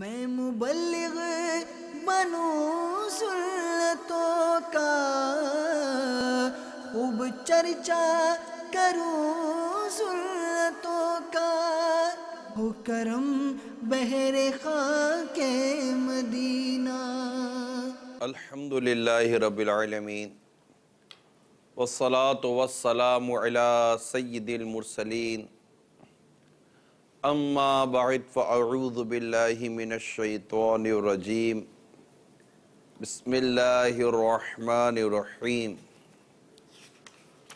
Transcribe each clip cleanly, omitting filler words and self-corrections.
میں مبلغ بنوں سنتوں کا، خوب چرچا کروں سنتوں کا، ہو کرم بہر خاک مدینہ۔ الحمدللہ رب العالمین، والصلاة والسلام علی سید المرسلین، اما بعد فاعوذ باللہ من الشیطان الرجیم، بسم اللہ الرحمن الرحیم۔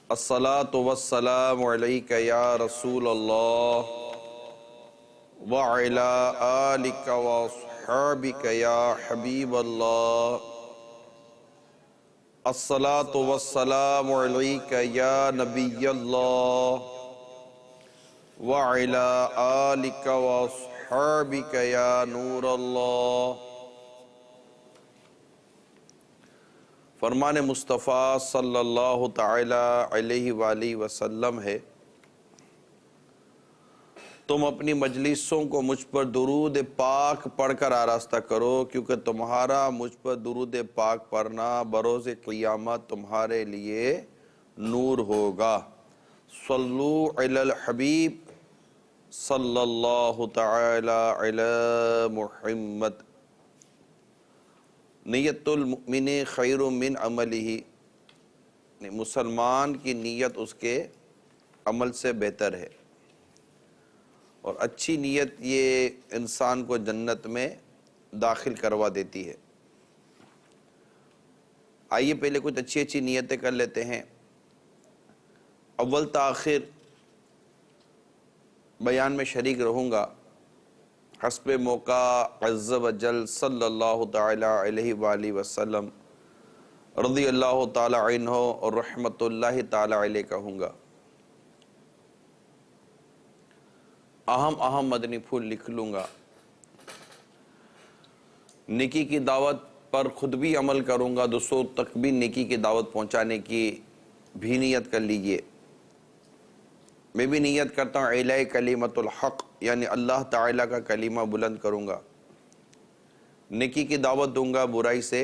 الصلاة والسلام علیک یا رسول اللہ وعلی آلک واصحابک یا حبیب اللہ۔ الصلاة والسلام علیک یا نبی اللہ وعلی آلک واصحابک یا نور اللہ۔ فرمان مصطفیٰ صلی اللہ تعالی علیہ وآلہ وسلم ہے، تم اپنی مجلسوں کو مجھ پر درود پاک پڑھ کر آراستہ کرو، کیونکہ تمہارا مجھ پر درود پاک پڑھنا بروز قیامت تمہارے لیے نور ہوگا۔ صلو علی الحبیب صلی اللہ تعالی علی محمد۔ نیت المؤمن خیر من عملہ، مسلمان کی نیت اس کے عمل سے بہتر ہے، اور اچھی نیت یہ انسان کو جنت میں داخل کروا دیتی ہے۔ آئیے پہلے کچھ اچھی اچھی نیتیں کر لیتے ہیں۔ اول تاخیر بیان میں شریک رہوں گا، حسب موقع عز و جل صلی اللہ تعالی علیہ وآلہ وسلم رضی اللہ تعالی عنہ اور رحمت اللہ تعالی علیہ کہوں گا۔ اہم مدنی پھول لکھ لوں گا۔ نیکی کی دعوت پر خود بھی عمل کروں گا، دوسروں تک بھی نیکی کی دعوت پہنچانے کی بھی نیت کر لیجئے۔ میں بھی نیت کرتا ہوں اعلاء کلمۃ الحق، یعنی اللہ تعالیٰ کا کلمہ بلند کروں گا، نیکی کی دعوت دوں گا، برائی سے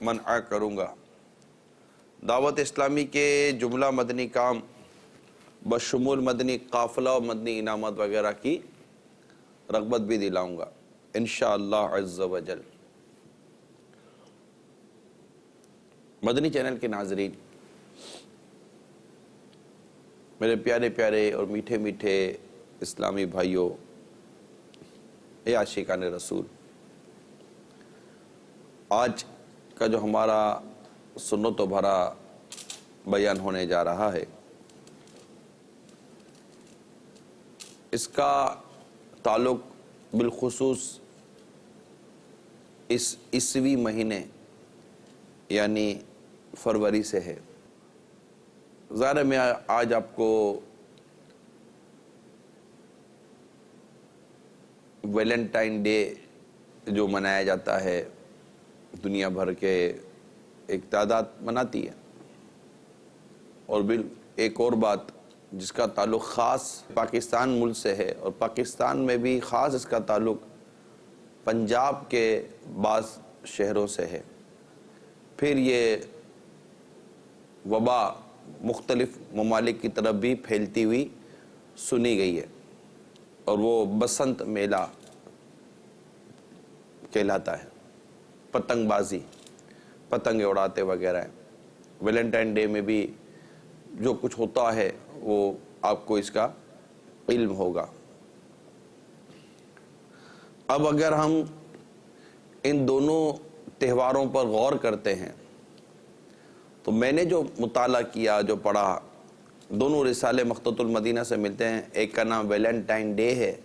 منع کروں گا۔ دعوت اسلامی کے جملہ مدنی کام بشمول مدنی قافلہ و مدنی انعامات وغیرہ کی رغبت بھی دلاؤں گا انشاءاللہ عز و جل۔ مدنی چینل کے ناظرین، میرے پیارے پیارے اور میٹھے میٹھے اسلامی بھائیوں، اے عاشقان رسول، آج کا جو ہمارا سنت و بھرا بیان ہونے جا رہا ہے، اس کا تعلق بالخصوص اس عیسوی مہینے یعنی فروری سے ہے۔ ظاہر ہے میں آج آپ کو ویلنٹائن ڈے جو منایا جاتا ہے، دنیا بھر کے ایک تعداد مناتی ہے، اور ایک اور بات جس کا تعلق خاص پاکستان ملک سے ہے، اور پاکستان میں بھی خاص اس کا تعلق پنجاب کے بعض شہروں سے ہے۔ پھر یہ وبا مختلف ممالک کی طرف بھی پھیلتی ہوئی سنی گئی ہے، اور وہ بسنت میلہ کہلاتا ہے۔ پتنگ بازی، پتنگ اڑاتے وغیرہ ہیں۔ ویلنٹائن ڈے میں بھی جو کچھ ہوتا ہے وہ آپ کو اس کا علم ہوگا۔ اب اگر ہم ان دونوں تہواروں پر غور کرتے ہیں تو میں نے جو مطالعہ کیا، جو پڑھا، دونوں رسالے مخطوط المدینہ سے ملتے ہیں۔ ایک کا نام ویلنٹائن ڈے ہے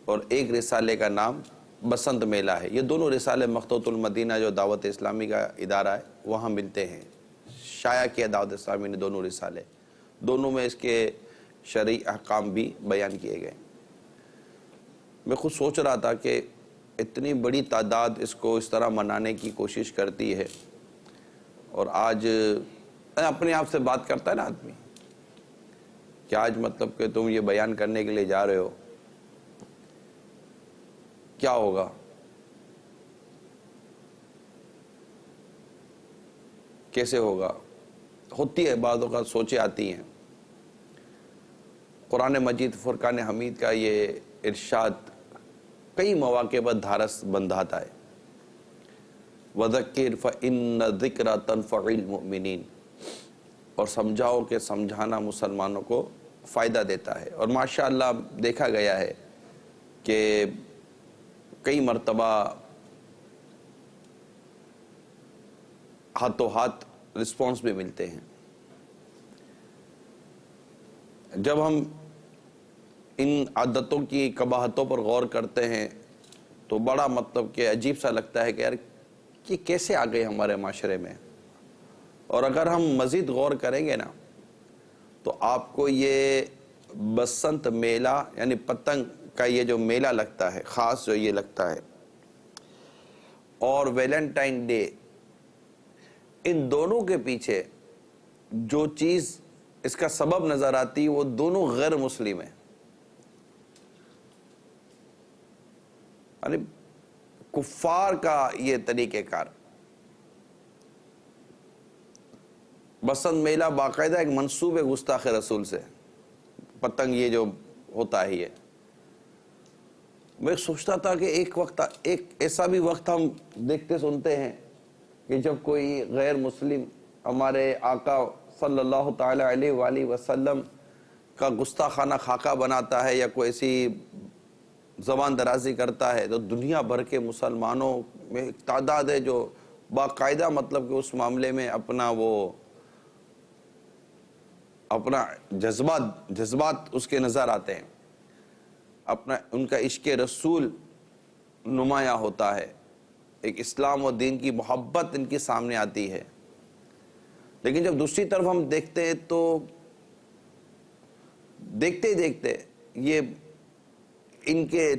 اور ایک رسالے کا نام بسنت میلہ ہے۔ یہ دونوں رسالے مخطوط المدینہ جو دعوت اسلامی کا ادارہ ہے وہاں ملتے ہیں، شائع کیا دعوت اسلامی نے دونوں رسالے، دونوں میں اس کے شرعی احکام بھی بیان کیے گئے۔ میں خود سوچ رہا تھا کہ اتنی بڑی تعداد اس کو اس طرح منانے کی کوشش کرتی ہے، اور آج اپنے آپ سے بات کرتا ہے نا آدمی کہ آج مطلب کہ تم یہ بیان کرنے کے لیے جا رہے ہو، کیا ہوگا؟ کیسے ہوگا؟ ہوتی ہے بعض اوقات سوچیں آتی ہیں۔ قرآن مجید فرقان حمید کا یہ ارشاد کئی مواقع پر دھارس بندھاتا ہے، وَذَكِّرْ فَإِنَّ الذِّكْرَ تَنفَعُ الْمُؤْمِنِينَ، اور سمجھاؤ کہ سمجھانا مسلمانوں کو فائدہ دیتا ہے۔ اور ماشاءاللہ دیکھا گیا ہے کہ کئی مرتبہ ہاتھوں ہاتھ رسپانس بھی ملتے ہیں۔ جب ہم ان عادتوں کی قباحتوں پر غور کرتے ہیں تو بڑا مطلب کہ عجیب سا لگتا ہے کہ یار یہ کیسے آ گئے ہمارے معاشرے میں۔ اور اگر ہم مزید غور کریں گے نا تو آپ کو یہ بسنت میلہ یعنی پتنگ کا یہ جو میلہ لگتا ہے، خاص جو یہ لگتا ہے، اور ویلنٹائن ڈے، ان دونوں کے پیچھے جو چیز اس کا سبب نظر آتی وہ دونوں غیر مسلم ہیں، یعنی کفار کا یہ طریقہ کار۔ بسنت میلہ باقاعدہ ایک منسوب ہے گستاخ رسول سے، پتنگ یہ جو ہوتا ہے یہ۔ میں سوچتا تھا کہ ایک ایسا بھی وقت ہم دیکھتے سنتے ہیں کہ جب کوئی غیر مسلم ہمارے آقا صلی اللہ تعالی علیہ وآلہ وسلم کا گستاخانہ خاکہ بناتا ہے یا کوئی ایسی زبان درازی کرتا ہے تو دنیا بھر کے مسلمانوں میں ایک تعداد ہے جو باقاعدہ مطلب کہ اس معاملے میں اپنا جذبات اس کے نظر آتے ہیں، ان کا عشق رسول نمایاں ہوتا ہے، ایک اسلام و دین کی محبت ان کی سامنے آتی ہے۔ لیکن جب دوسری طرف ہم دیکھتے ہیں تو دیکھتے یہ ان کے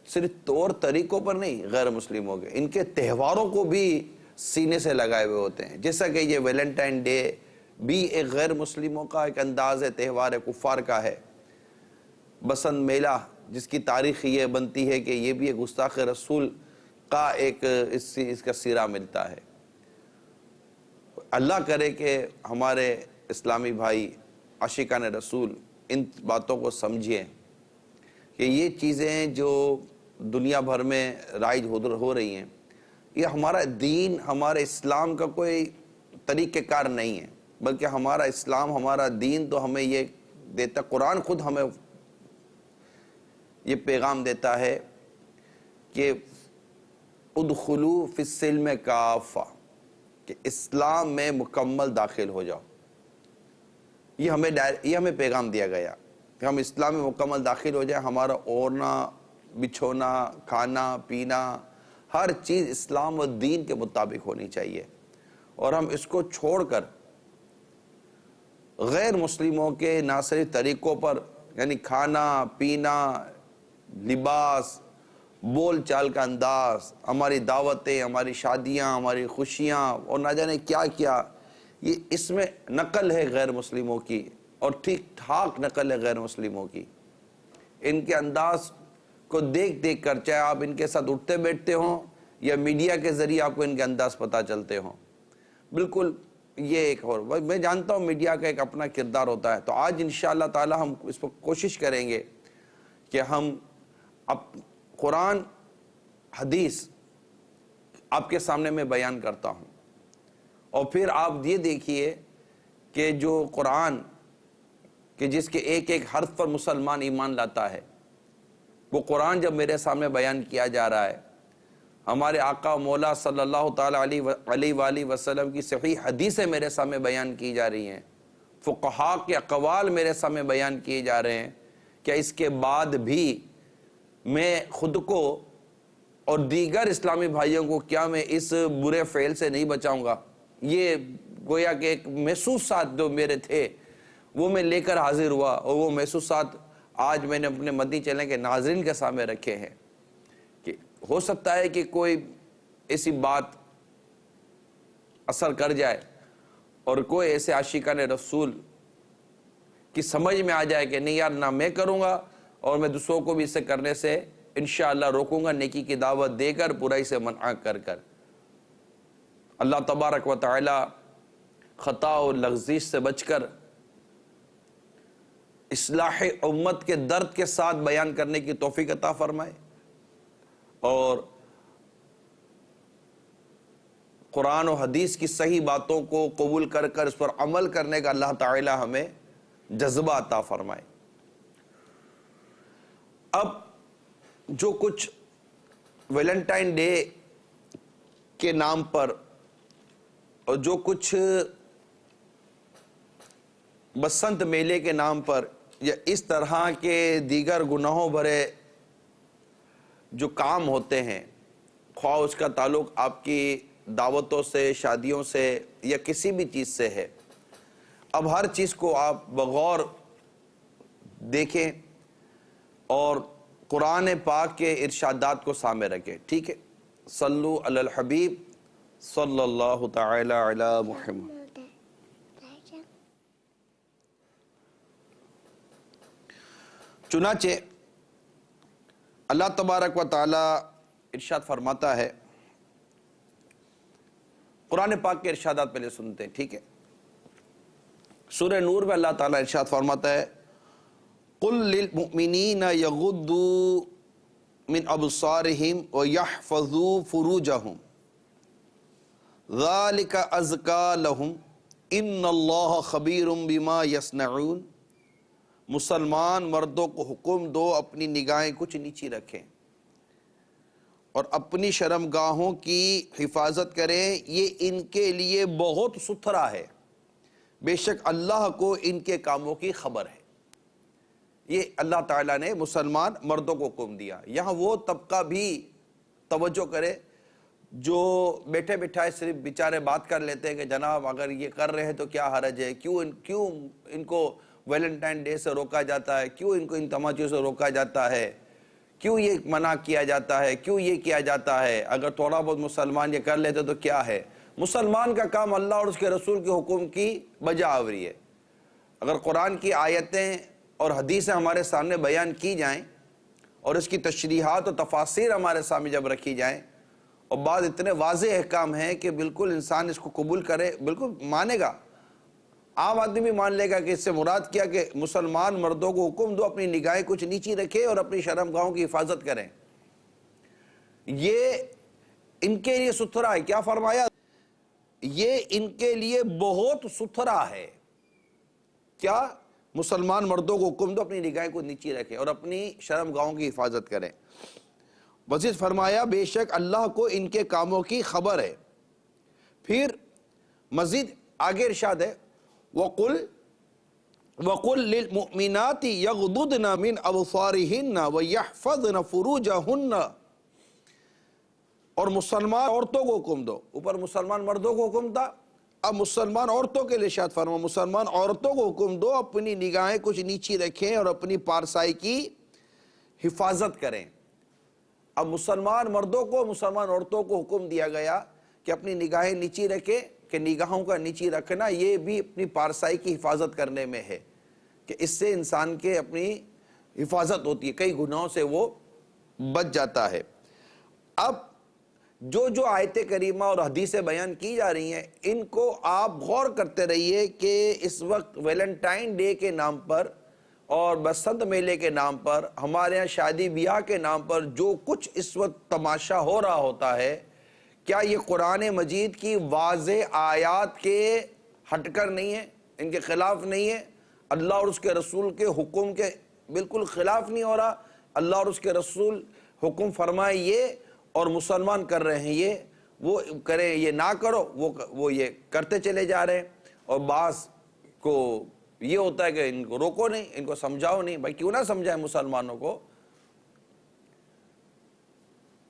صرف طور طریقوں پر نہیں غیر مسلموں کے، ان کے تہواروں کو بھی سینے سے لگائے ہوئے ہوتے ہیں۔ جیسا کہ یہ ویلنٹائن ڈے بھی ایک غیر مسلموں کا ایک انداز ہے، تہوار ہے، کفار کا ہے۔ بسنت میلہ جس کی تاریخ یہ بنتی ہے کہ یہ بھی ایک گستاخ رسول کا ایک اس کا سیرا ملتا ہے۔ اللہ کرے کہ ہمارے اسلامی بھائی عاشقان رسول ان باتوں کو سمجھیں کہ یہ چیزیں جو دنیا بھر میں رائج ہو رہی ہیں، یہ ہمارا دین، ہمارے اسلام کا کوئی طریقہ کار نہیں ہے، بلکہ ہمارا اسلام، ہمارا دین تو ہمیں یہ دیتا، قرآن خود ہمیں یہ پیغام دیتا ہے کہ ادخلوا فی السلم کافہ، کہ اسلام میں مکمل داخل ہو جاؤ۔ یہ ہمیں پیغام دیا گیا کہ ہم اسلام میں مکمل داخل ہو جائیں، ہمارا اوڑھنا بچھونا کھانا پینا ہر چیز اسلام و دین کے مطابق ہونی چاہیے، اور ہم اس کو چھوڑ کر غیر مسلموں کے ناصری طریقوں پر یعنی کھانا پینا، لباس، بول چال کا انداز، ہماری دعوتیں، ہماری شادیاں، ہماری خوشیاں اور نہ جانے کیا کیا، یہ اس میں نقل ہے غیر مسلموں کی، اور ٹھیک ٹھاک نقل ہے غیر مسلموں کی۔ ان کے انداز کو دیکھ کر، چاہے آپ ان کے ساتھ اٹھتے بیٹھتے ہوں یا میڈیا کے ذریعے آپ کو ان کے انداز پتہ چلتے ہوں، بالکل یہ ایک اور میں جانتا ہوں میڈیا کا ایک اپنا کردار ہوتا ہے۔ تو آج انشاءاللہ تعالی ہم اس پر کوشش کریں گے کہ ہم قرآن حدیث آپ کے سامنے میں بیان کرتا ہوں، اور پھر آپ یہ دیکھیے کہ جو قرآن کہ جس کے ایک ایک حرف پر مسلمان ایمان لاتا ہے، وہ قرآن جب میرے سامنے بیان کیا جا رہا ہے، ہمارے آقا و مولا صلی اللہ تعالی علیہ وآلہ وسلم کی صحیح حدیثیں میرے سامنے بیان کی جا رہی ہیں، فقہاء کے اقوال میرے سامنے بیان کیے جا رہے ہیں، کیا اس کے بعد بھی میں خود کو اور دیگر اسلامی بھائیوں کو کیا میں اس برے فعل سے نہیں بچاؤں گا؟ یہ گویا کہ ایک محسوسات جو میرے تھے وہ میں لے کر حاضر ہوا، اور وہ محسوسات آج میں نے اپنے مدنی چینل کے ناظرین کے سامنے رکھے ہیں کہ ہو سکتا ہے کہ کوئی ایسی بات اثر کر جائے اور کوئی ایسے عاشقان رسول کی سمجھ میں آ جائے کہ نہیں یار، نہ میں کروں گا اور میں دوسروں کو بھی اسے کرنے سے انشاءاللہ روکوں گا نیکی کی دعوت دے کر، برائی سے منع کر کر۔ اللہ تبارک و تعالی خطا و لغزش سے بچ کر اصلاح امت کے درد کے ساتھ بیان کرنے کی توفیق عطا فرمائے، اور قرآن و حدیث کی صحیح باتوں کو قبول کر کر اس پر عمل کرنے کا اللہ تعالی ہمیں جذبہ عطا فرمائے۔ اب جو کچھ ویلنٹائن ڈے کے نام پر اور جو کچھ بسنت میلے کے نام پر یا اس طرح کے دیگر گناہوں بھرے جو کام ہوتے ہیں، خواہ اس کا تعلق آپ کی دعوتوں سے، شادیوں سے یا کسی بھی چیز سے ہے، اب ہر چیز کو آپ بغور دیکھیں اور قرآن پاک کے ارشادات کو سامنے رکھیں، ٹھیک ہے؟ صلو علی الحبیب صلی اللہ تعالی علی محمد۔ چنانچہ اللہ تبارک و تعالی ارشاد فرماتا ہے، قرآن پاک کے ارشادات پہلے سنتے ہیں، ٹھیک ہے؟ سورہ نور میں اللہ تعالیٰ ارشاد فرماتا ہے، قُلْ لِلْمُؤْمِنِينَ يَغُضُّوا مِنْ أَبْصَارِهِمْ وَيَحْفَظُوا فُرُوجَهُمْ ذَلِكَ أَزْكَىٰ لَهُمْ إِنَّ اللَّهَ خَبِيرٌ بِمَا يَصْنَعُونَ۔ مسلمان مردوں کو حکم دو اپنی نگاہیں کچھ نیچی رکھیں اور اپنی شرمگاہوں کی حفاظت کریں، یہ ان کے لیے بہت ستھرا ہے، بے شک اللہ کو ان کے کاموں کی خبر ہے۔ یہ اللہ تعالیٰ نے مسلمان مردوں کو حکم دیا۔ یہاں وہ طبقہ بھی توجہ کرے جو بیٹھے بٹھائے صرف بیچارے بات کر لیتے ہیں کہ جناب اگر یہ کر رہے ہیں تو کیا حرج ہے، کیوں ان کو ویلنٹائن ڈے سے روکا جاتا ہے، کیوں ان کو ان تماچوں سے روکا جاتا ہے، کیوں یہ منع کیا جاتا ہے، کیوں یہ کیا جاتا ہے، اگر تھوڑا بہت مسلمان یہ کر لیتے تو کیا ہے۔ مسلمان کا کام اللہ اور اس کے رسول کے حکم کی بجا آوری ہے۔ اگر قرآن کی آیتیں اور حدیثیں ہمارے سامنے بیان کی جائیں اور اس کی تشریحات و تفاسیر ہمارے سامنے جب رکھی جائیں، اور بعض اتنے واضح احکام ہیں کہ بالکل انسان اس کو قبول کرے، بالکل مانے گا، عام آدمی بھی مان لے گا کہ اس سے مراد کیا کہ مسلمان مردوں کو حکم دو اپنی نگاہیں کچھ نیچی رکھے اور اپنی شرمگاہوں کی حفاظت کریں، یہ ان کے لیے ستھرا ہے۔ کیا فرمایا؟ یہ ان کے لیے بہت ستھرا ہے۔ کیا؟ مسلمان مردوں کو حکم دو اپنی نگاہیں کو نیچی رکھیں اور اپنی شرمگاہوں کی حفاظت کریں۔ مزید فرمایا بے شک اللہ کو ان کے کاموں کی خبر ہے۔ پھر مزید آگے ارشاد ہے، وَقُلْ لِلْمُؤْمِنَاتِ يَغْضُضْنَ مِنْ أَبْصَارِهِنَّ وَيَحْفَظْنَ فُرُوجَهُنَّ، اور مسلمان عورتوں کو حکم دو۔ اوپر مسلمان مردوں کو حکم تھا، اب مسلمان عورتوں کے لیے ارشاد فرما، مسلمان عورتوں کو حکم دو اپنی نگاہیں کچھ نیچی رکھیں اور اپنی پارسائی کی حفاظت کریں۔ اب مسلمان مردوں کو، مسلمان عورتوں کو حکم دیا گیا کہ اپنی نگاہیں نیچی رکھیں، کہ نگاہوں کا نیچی رکھنا یہ بھی اپنی پارسائی کی حفاظت کرنے میں ہے، کہ اس سے انسان کے اپنی حفاظت ہوتی ہے، کئی گناہوں سے وہ بچ جاتا ہے۔ اب جو آیت کریمہ اور حدیثیں بیان کی جا رہی ہیں، ان کو آپ غور کرتے رہیے کہ اس وقت ویلنٹائن ڈے کے نام پر اور بسنت میلے کے نام پر، ہمارے ہاں شادی بیاہ کے نام پر جو کچھ اس وقت تماشا ہو رہا ہوتا ہے، کیا یہ قرآن مجید کی واضح آیات کے ہٹ کر نہیں ہے، ان کے خلاف نہیں ہے، اللہ اور اس کے رسول کے حکم کے بالکل خلاف نہیں ہو رہا؟ اللہ اور اس کے رسول حکم فرمائے یہ اور مسلمان کر رہے ہیں یہ، وہ کریں یہ نہ کرو، وہ یہ کرتے چلے جا رہے ہیں، اور بعض کو یہ ہوتا ہے کہ ان کو روکو نہیں، ان کو سمجھاؤ نہیں۔ بھائی کیوں نہ سمجھائیں مسلمانوں کو؟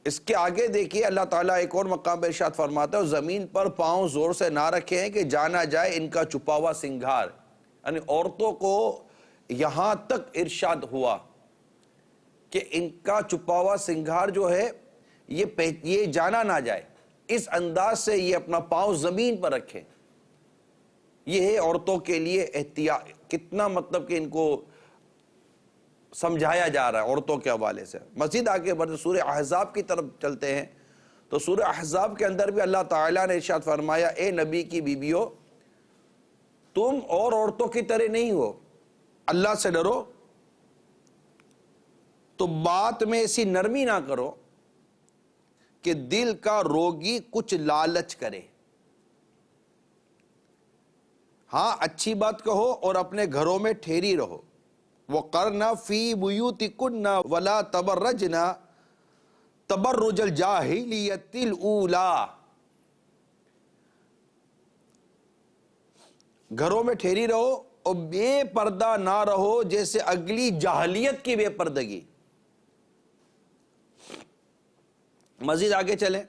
اس کے آگے دیکھیے اللہ تعالیٰ ایک اور مقام پر ارشاد فرماتا ہے، زمین پر پاؤں زور سے نہ رکھیں کہ جانا جائے ان کا چھپا ہوا سنگھار۔ یعنی عورتوں کو یہاں تک ارشاد ہوا کہ ان کا چھپا ہوا سنگھار جو ہے یہ جانا نہ جائے، اس انداز سے یہ اپنا پاؤں زمین پر رکھیں۔ یہ ہے عورتوں کے لیے احتیاط، کتنا مطلب کہ ان کو سمجھایا جا رہا ہے عورتوں کے حوالے سے۔ مزید آگے بڑھتے سورہ احزاب کی طرف چلتے ہیں تو سورہ احزاب کے اندر بھی اللہ تعالیٰ نے ارشاد فرمایا، اے نبی کی بیویوں تم اور عورتوں کی طرح نہیں ہو، اللہ سے ڈرو تو بات میں ایسی نرمی نہ کرو کہ دل کا روگی کچھ لالچ کرے۔ ہاں اچھی بات کہو اور اپنے گھروں میں ٹھہری رہو۔ وَقَرْنَ فِي بُيُوتِكُنَّ وَلَا تَبَرَّجْنَ تَبَرُّجَ الْجَاهِلِيَّةِ الْأُولَىٰ، گھروں میں ٹھہری رہو اور بے پردہ نہ رہو جیسے اگلی جاہلیت کی بے پردگی۔ مزید آگے چلیں،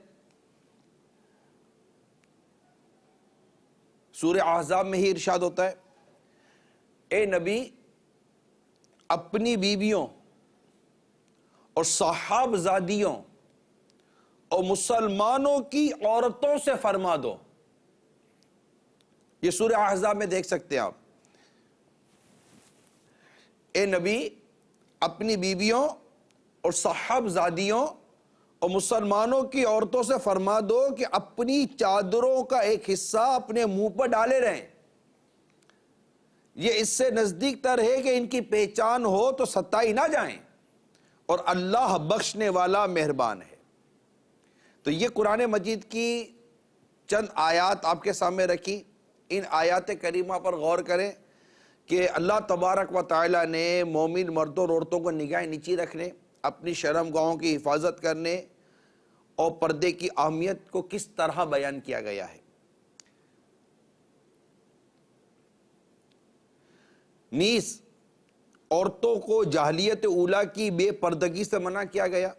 سورہ احزاب میں ہی ارشاد ہوتا ہے، اے نبی اپنی بیویوں اور صحابزادیوں اور مسلمانوں کی عورتوں سے فرما دو۔ یہ سورہ احزاب میں دیکھ سکتے ہیں آپ، اے نبی اپنی بیویوں اور صحابزادیوں اور مسلمانوں کی عورتوں سے فرما دو کہ اپنی چادروں کا ایک حصہ اپنے منہ پر ڈالے رہیں، یہ اس سے نزدیک تر ہے کہ ان کی پہچان ہو تو ستائی نہ جائیں، اور اللہ بخشنے والا مہربان ہے۔ تو یہ قرآن مجید کی چند آیات آپ کے سامنے رکھی، ان آیات کریمہ پر غور کریں کہ اللہ تبارک و تعالی نے مومن مردوں اور عورتوں کو نگاہ نیچی رکھنے، اپنی شرم گاہوں کی حفاظت کرنے اور پردے کی اہمیت کو کس طرح بیان کیا گیا ہے۔ نیز عورتوں کو جاہلیت اولیٰ کی بے پردگی سے منع کیا گیا،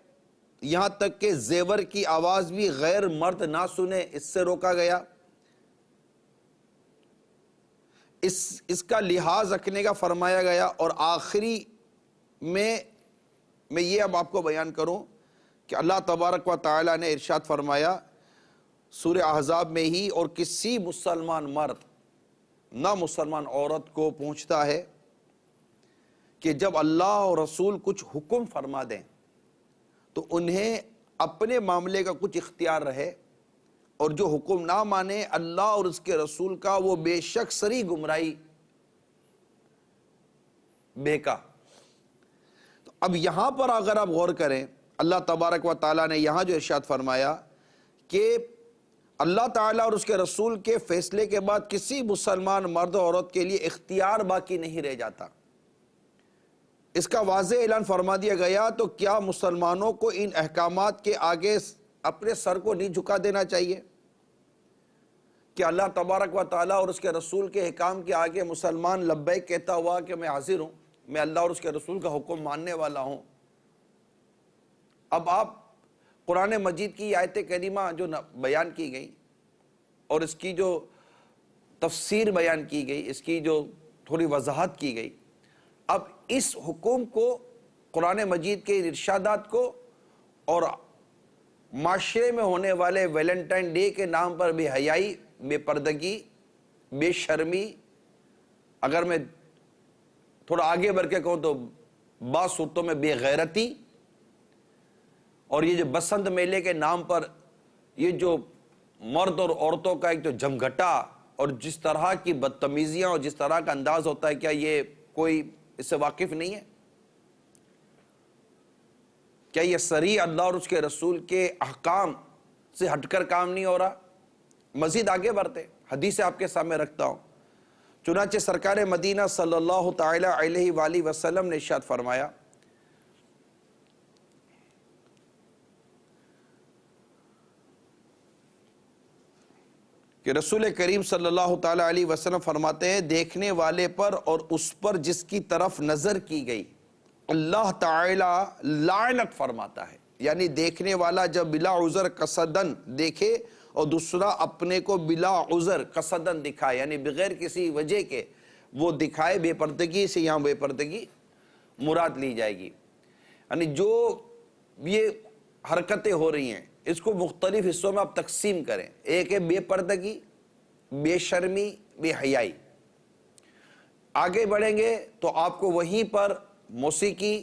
یہاں تک کہ زیور کی آواز بھی غیر مرد نہ سنے اس سے روکا گیا۔ اس کا لحاظ رکھنے کا فرمایا گیا، اور آخری میں یہ اب آپ کو بیان کروں کہ اللہ تبارک و تعالی نے ارشاد فرمایا سورہ احزاب میں ہی، اور کسی مسلمان مرد نہ مسلمان عورت کو پوچھتا ہے کہ جب اللہ اور رسول کچھ حکم فرما دیں تو انہیں اپنے معاملے کا کچھ اختیار رہے، اور جو حکم نہ مانے اللہ اور اس کے رسول کا وہ بے شک سری گمراہی بہکا۔ تو اب یہاں پر اگر آپ غور کریں، اللہ تبارک و تعالیٰ نے یہاں جو ارشاد فرمایا کہ اللہ تعالیٰ اور اس کے رسول کے فیصلے کے بعد کسی مسلمان مرد اور عورت کے لیے اختیار باقی نہیں رہ جاتا، اس کا واضح اعلان فرما دیا گیا، تو کیا مسلمانوں کو ان احکامات کے آگے اپنے سر کو نہیں جھکا دینا چاہیے کہ اللہ تبارک و تعالیٰ اور اس کے رسول کے احکام کے آگے مسلمان لبیک کہتا ہوا کہ میں حاضر ہوں، میں اللہ اور اس کے رسول کا حکم ماننے والا ہوں۔ اب آپ قرآن مجید کی آیت کریمہ جو بیان کی گئی اور اس کی جو تفسیر بیان کی گئی، اس کی جو تھوڑی وضاحت کی گئی، اب اس حکم کو، قرآن مجید کے ارشادات کو، اور معاشرے میں ہونے والے ویلنٹائن ڈے کے نام پر بے حیائی، بے پردگی، بے شرمی، اگر میں تھوڑا آگے بڑھ کے کہوں تو بعض صورتوں میں بے غیرتی، اور یہ جو بسنت میلے کے نام پر یہ جو مرد اور عورتوں کا ایک جو جمگھٹا اور جس طرح کی بدتمیزیاں اور جس طرح کا انداز ہوتا ہے، کیا یہ کوئی اس سے واقف نہیں ہے؟ کیا یہ صریح اللہ اور اس کے رسول کے احکام سے ہٹ کر کام نہیں ہو رہا؟ مزید آگے بڑھتے حدیث آپ کے سامنے رکھتا ہوں، چنانچہ سرکار مدینہ صلی اللہ تعالی علیہ وآلہ وسلم نے ارشاد فرمایا، کہ رسول کریم صلی اللہ تعالی علیہ وسلم فرماتے ہیں، دیکھنے والے پر اور اس پر جس کی طرف نظر کی گئی اللہ تعالی لعنت فرماتا ہے۔ یعنی دیکھنے والا جب بلا عذر قصدن دیکھے اور دوسرا اپنے کو بلا عذر قصدن دکھائے، یعنی بغیر کسی وجہ کے وہ دکھائے، بے پردگی سے یہاں بے پردگی مراد لی جائے گی۔ یعنی جو یہ حرکتیں ہو رہی ہیں اس کو مختلف حصوں میں آپ تقسیم کریں، ایک ہے بے پردگی، بے شرمی، بے حیائی۔ آگے بڑھیں گے تو آپ کو وہیں پر موسیقی،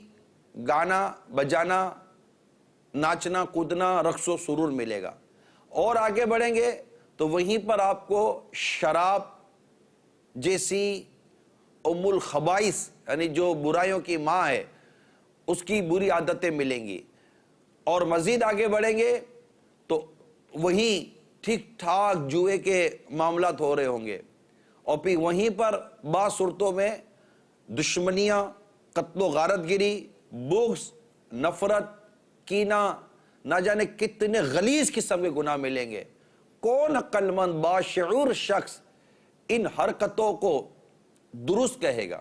گانا بجانا، ناچنا کودنا، رقص و سرور ملے گا. اور آگے بڑھیں گے تو وہیں پر آپ کو شراب جیسی ام الخبائث یعنی جو برائیوں کی ماں ہے اس کی بری عادتیں ملیں گی. اور مزید آگے بڑھیں گے تو وہیں ٹھیک ٹھاک جوئے کے معاملات ہو رہے ہوں گے. اور پھر وہیں پر بعض صورتوں میں دشمنیاں، قتل و غارت گری، بغض، نفرت، کینہ، نہ جانے کتنے غلیظ قسم کے گناہ ملیں گے. کون عقل مند باشعور شخص ان حرکتوں کو درست کہے گا؟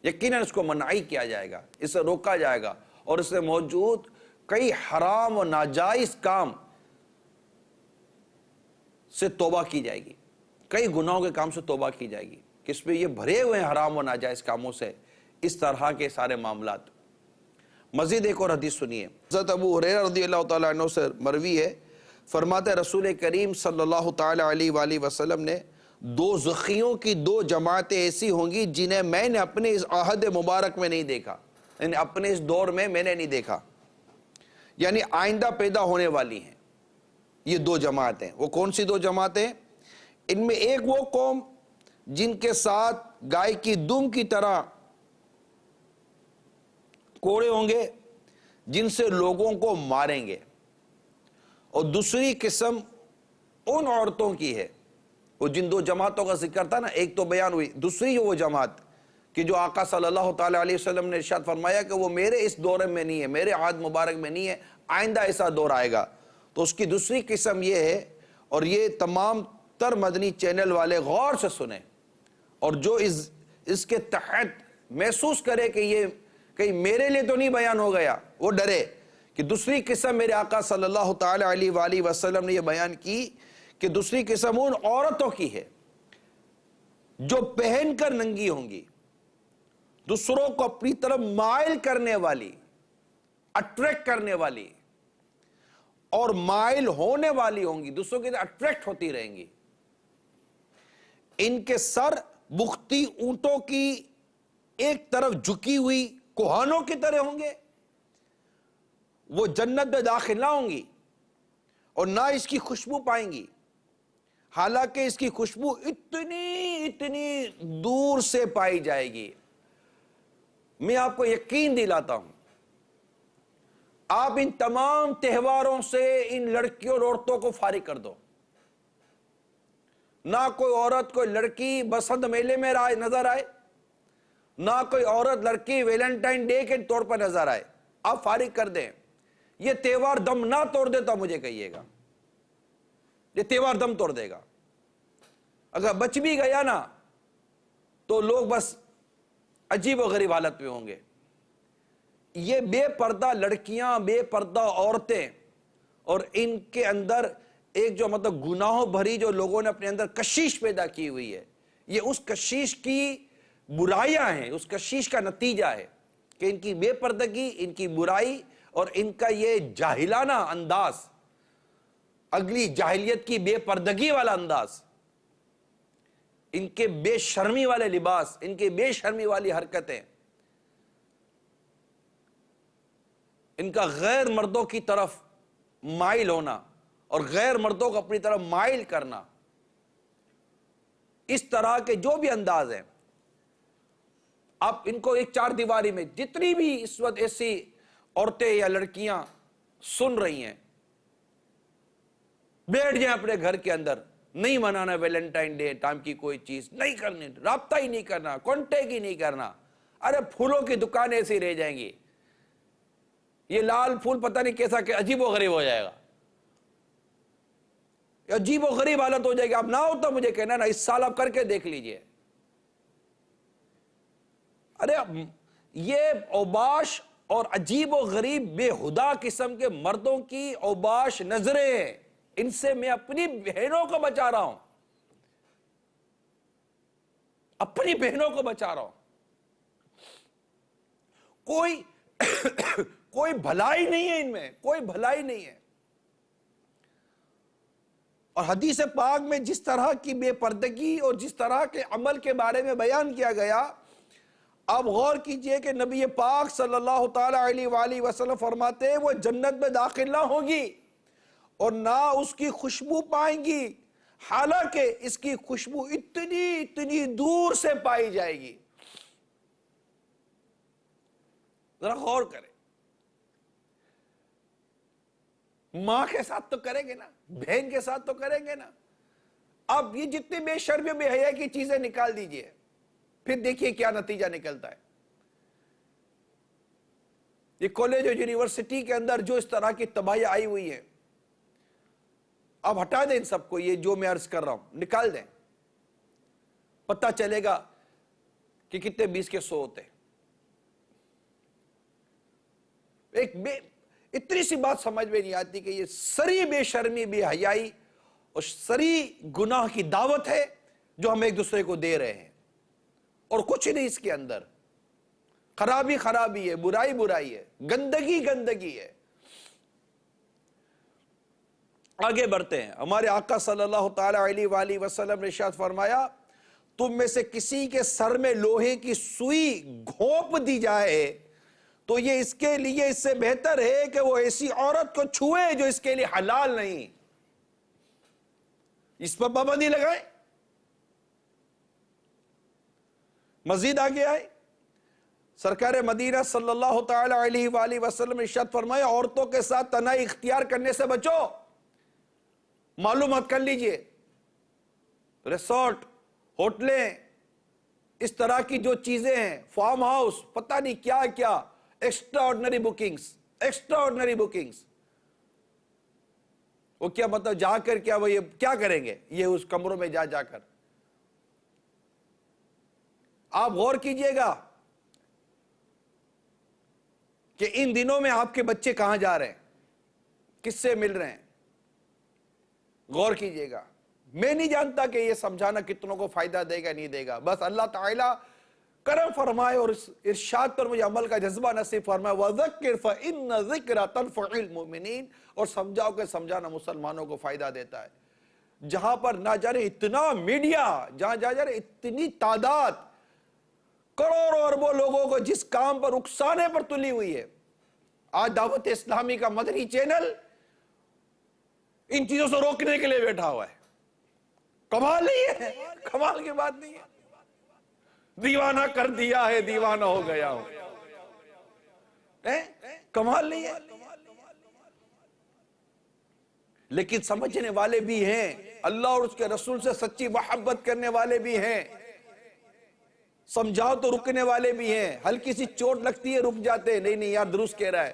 یقیناً اس کو منعی کیا جائے گا، اسے روکا جائے گا، اور اس میں موجود کئی حرام و ناجائز کام سے توبہ کی جائے گی، کئی گناہوں کے کام سے توبہ کی جائے گی کہ اس میں یہ بھرے ہوئے ہیں حرام و ناجائز کاموں سے، اس طرح کے سارے معاملات. مزید ایک اور حدیث سنیے. حضرت ابو ہریرہ رضی اللہ تعالیٰ عنہ سے مروی ہے، فرماتے ہیں رسول کریم صلی اللہ تعالیٰ علیہ وآلہ وسلم نے دو زخیوں کی دو جماعتیں ایسی ہوں گی جنہیں میں نے اپنے اس عہد مبارک میں نہیں دیکھا، یعنی اپنے اس دور میں نے نہیں دیکھا، یعنی آئندہ پیدا ہونے والی ہیں. یہ دو جماعتیں، وہ کون سی دو جماعتیں؟ ان میں ایک وہ قوم جن کے ساتھ گائے کی دم کی طرح کوڑے ہوں گے جن سے لوگوں کو ماریں گے. اور دوسری قسم ان عورتوں کی ہے، وہ جن دو جماعتوں کا ذکر تھا نا، ایک تو بیان ہوئی، دوسری وہ جماعت کہ جو آقا صلی اللہ تعالیٰ علیہ وسلم نے ارشاد فرمایا کہ وہ میرے اس دور میں نہیں ہے، میرے عہد مبارک میں نہیں ہے، آئندہ ایسا دور آئے گا. تو اس کی دوسری قسم یہ ہے، اور یہ تمام تر مدنی چینل والے غور سے سنیں، اور جو اس کے تحت محسوس کرے کہ یہ کہیں میرے لیے تو نہیں بیان ہو گیا، وہ ڈرے کہ دوسری قسم میرے آقا صلی اللہ تعالیٰ علیہ وآلہ وسلم نے یہ بیان کی کہ دوسری قسم ان عورتوں کی ہے جو پہن کر ننگی ہوں گی، دوسروں کو اپنی طرف مائل کرنے والی، اٹریکٹ کرنے والی اور مائل ہونے والی ہوں گی، دوسروں کی طرف اٹریکٹ ہوتی رہیں گی. ان کے سر بختی اونٹوں کی ایک طرف جھکی ہوئی کوہانوں کی طرح ہوں گے. وہ جنت میں داخل نہ ہوں گی اور نہ اس کی خوشبو پائیں گی، حالانکہ اس کی خوشبو اتنی دور سے پائی جائے گی. میں آپ کو یقین دلاتا ہوں، آپ ان تمام تہواروں سے ان لڑکیوں اور عورتوں کو فارغ کر دو. نہ کوئی عورت کوئی لڑکی بسنت میلے میں نظر آئے، نہ کوئی عورت لڑکی ویلنٹائن ڈے کے طور پر نظر آئے. آپ فارغ کر دیں. یہ تہوار دم نہ توڑ دے تو مجھے کہیے گا، یہ تہوار دم توڑ دے گا. اگر بچ بھی گیا نا تو لوگ بس عجیب و غریب حالت میں ہوں گے. یہ بے پردہ لڑکیاں، بے پردہ عورتیں، اور ان کے اندر ایک جو گناہوں بھری جو لوگوں نے اپنے اندر کشش پیدا کی ہوئی ہے، یہ اس کشش کی برائیاں ہیں، اس کشش کا نتیجہ ہے کہ ان کی بے پردگی، ان کی برائی اور ان کا یہ جاہلانہ انداز، اگلی جاہلیت کی بے پردگی والا انداز، ان کے بے شرمی والے لباس، ان کے بے شرمی والی حرکتیں، ان کا غیر مردوں کی طرف مائل ہونا اور غیر مردوں کو اپنی طرف مائل کرنا، اس طرح کے جو بھی انداز ہیں، آپ ان کو ایک چار دیواری میں جتنی بھی اس وقت ایسی عورتیں یا لڑکیاں سن رہی ہیں، بیٹھ جائیں اپنے گھر کے اندر. نہیں منانا ویلنٹائن ڈے ٹائم کی کوئی چیز نہیں کرنی، رابطہ ہی نہیں کرنا، کانٹیکٹ ہی نہیں کرنا. ارے پھولوں کی دکانیں ایسی رہ جائیں گی، یہ لال پھول پتہ نہیں کیسا کہ عجیب و غریب ہو جائے گا، عجیب و غریب حالت ہو جائے گی. اب نہ ہوتا مجھے کہنا نا، اس سال آپ کر کے دیکھ لیجئے. ارے یہ اوباش اور عجیب و غریب بے ہدا قسم کے مردوں کی اوباش نظریں ہیں، ان سے میں اپنی بہنوں کو بچا رہا ہوں، اپنی بہنوں کو بچا رہا ہوں. کوئی بھلائی نہیں ہے ان میں، کوئی بھلائی نہیں ہے. اور حدیث پاک میں جس طرح کی بے پردگی اور جس طرح کے عمل کے بارے میں بیان کیا گیا، آپ غور کیجئے کہ نبی پاک صلی اللہ تعالی علیہ وآلہ وسلم فرماتے ہیں وہ جنت میں داخل نہ ہوگی اور نہ اس کی خوشبو پائیں گی، حالانکہ اس کی خوشبو اتنی دور سے پائی جائے گی۔ ذرا غور کریں، ماں کے ساتھ تو کریں گے نا، بہن کے ساتھ تو کریں گے نا۔ اب یہ جتنے بے شرمی بے حیا کی چیزیں نکال دیجئے، پھر دیکھیے کیا نتیجہ نکلتا ہے۔ یہ کالج اور یونیورسٹی کے اندر جو اس طرح کی تباہی آئی ہوئی ہے، اب ہٹا دیں ان سب کو، یہ جو میں عرض کر رہا ہوں نکال دیں، پتہ چلے گا کہ کتنے 20 کے 100 ہوتے ہیں۔ اتنی سی بات سمجھ میں نہیں آتی کہ یہ سری بے شرمی بے حیائی اور سری گناہ کی دعوت ہے جو ہم ایک دوسرے کو دے رہے ہیں، اور کچھ نہیں اس کے اندر، خرابی ہے، برائی ہے، گندگی ہے۔ آگے بڑھتے ہیں، ہمارے آقا صلی اللہ تعالی علیہ وآلہ وسلم نے ارشاد فرمایا، تم میں سے کسی کے سر میں لوہے کی سوئی گھونپ دی جائے تو یہ اس کے لیے اس سے بہتر ہے کہ وہ ایسی عورت کو چھوئے جو اس کے لیے حلال نہیں۔ اس پر پابندی لگائیں۔ مزید آگے آئے، سرکار مدینہ صلی اللہ تعالی علیہ وآلہ وسلم نے ارشاد فرمایا، عورتوں کے ساتھ تنہائی اختیار کرنے سے بچو۔ معلومات کر لیجئے، ریسورٹ، ہوٹلیں، اس طرح کی جو چیزیں ہیں، فارم ہاؤس، پتہ نہیں کیا کیا، ایکسٹرا آرڈنری بکنگز، وہ کیا مطلب جا کر کیا کریں گے یہ اس کمروں میں جا کر۔ آپ غور کیجئے گا کہ ان دنوں میں آپ کے بچے کہاں جا رہے ہیں، کس سے مل رہے ہیں، غور کیجئے گا۔ میں نہیں جانتا کہ یہ سمجھانا کتنوں کو فائدہ دے گا نہیں دے گا، بس اللہ تعالیٰ کرم فرمائے اور اس ارشاد پر مجھے عمل کا جذبہ نصیب فرمائے، وَذَكِّرْ فَإِنَّ الذِّكْرَ تَنفَعُ الْمُؤْمِنِينَ، اور سمجھاؤ کہ سمجھانا مسلمانوں کو فائدہ دیتا ہے۔ جہاں پر نہ جانے اتنا میڈیا، جہاں جانے اتنی تعداد، کروڑوں اربوں لوگوں کو جس کام پر اکسانے پر تلی ہوئی ہے، آج دعوت اسلامی کا مدنی چینل ان چیزوں سے روکنے کے لیے بیٹھا ہوا ہے۔ کمال نہیں ہے، کمال کی بات نہیں ہے۔ دیوانہ کر دیا ہے، دیوانہ ہو گیا ہوں، کمال نہیں ہے۔ لیکن سمجھنے والے بھی ہیں، اللہ اور اس کے رسول سے سچی محبت کرنے والے بھی ہیں، سمجھاؤ تو رکنے والے بھی ہیں، ہلکی سی چوٹ لگتی ہے رک جاتے ہیں، نہیں یار درست کہہ رہا ہے،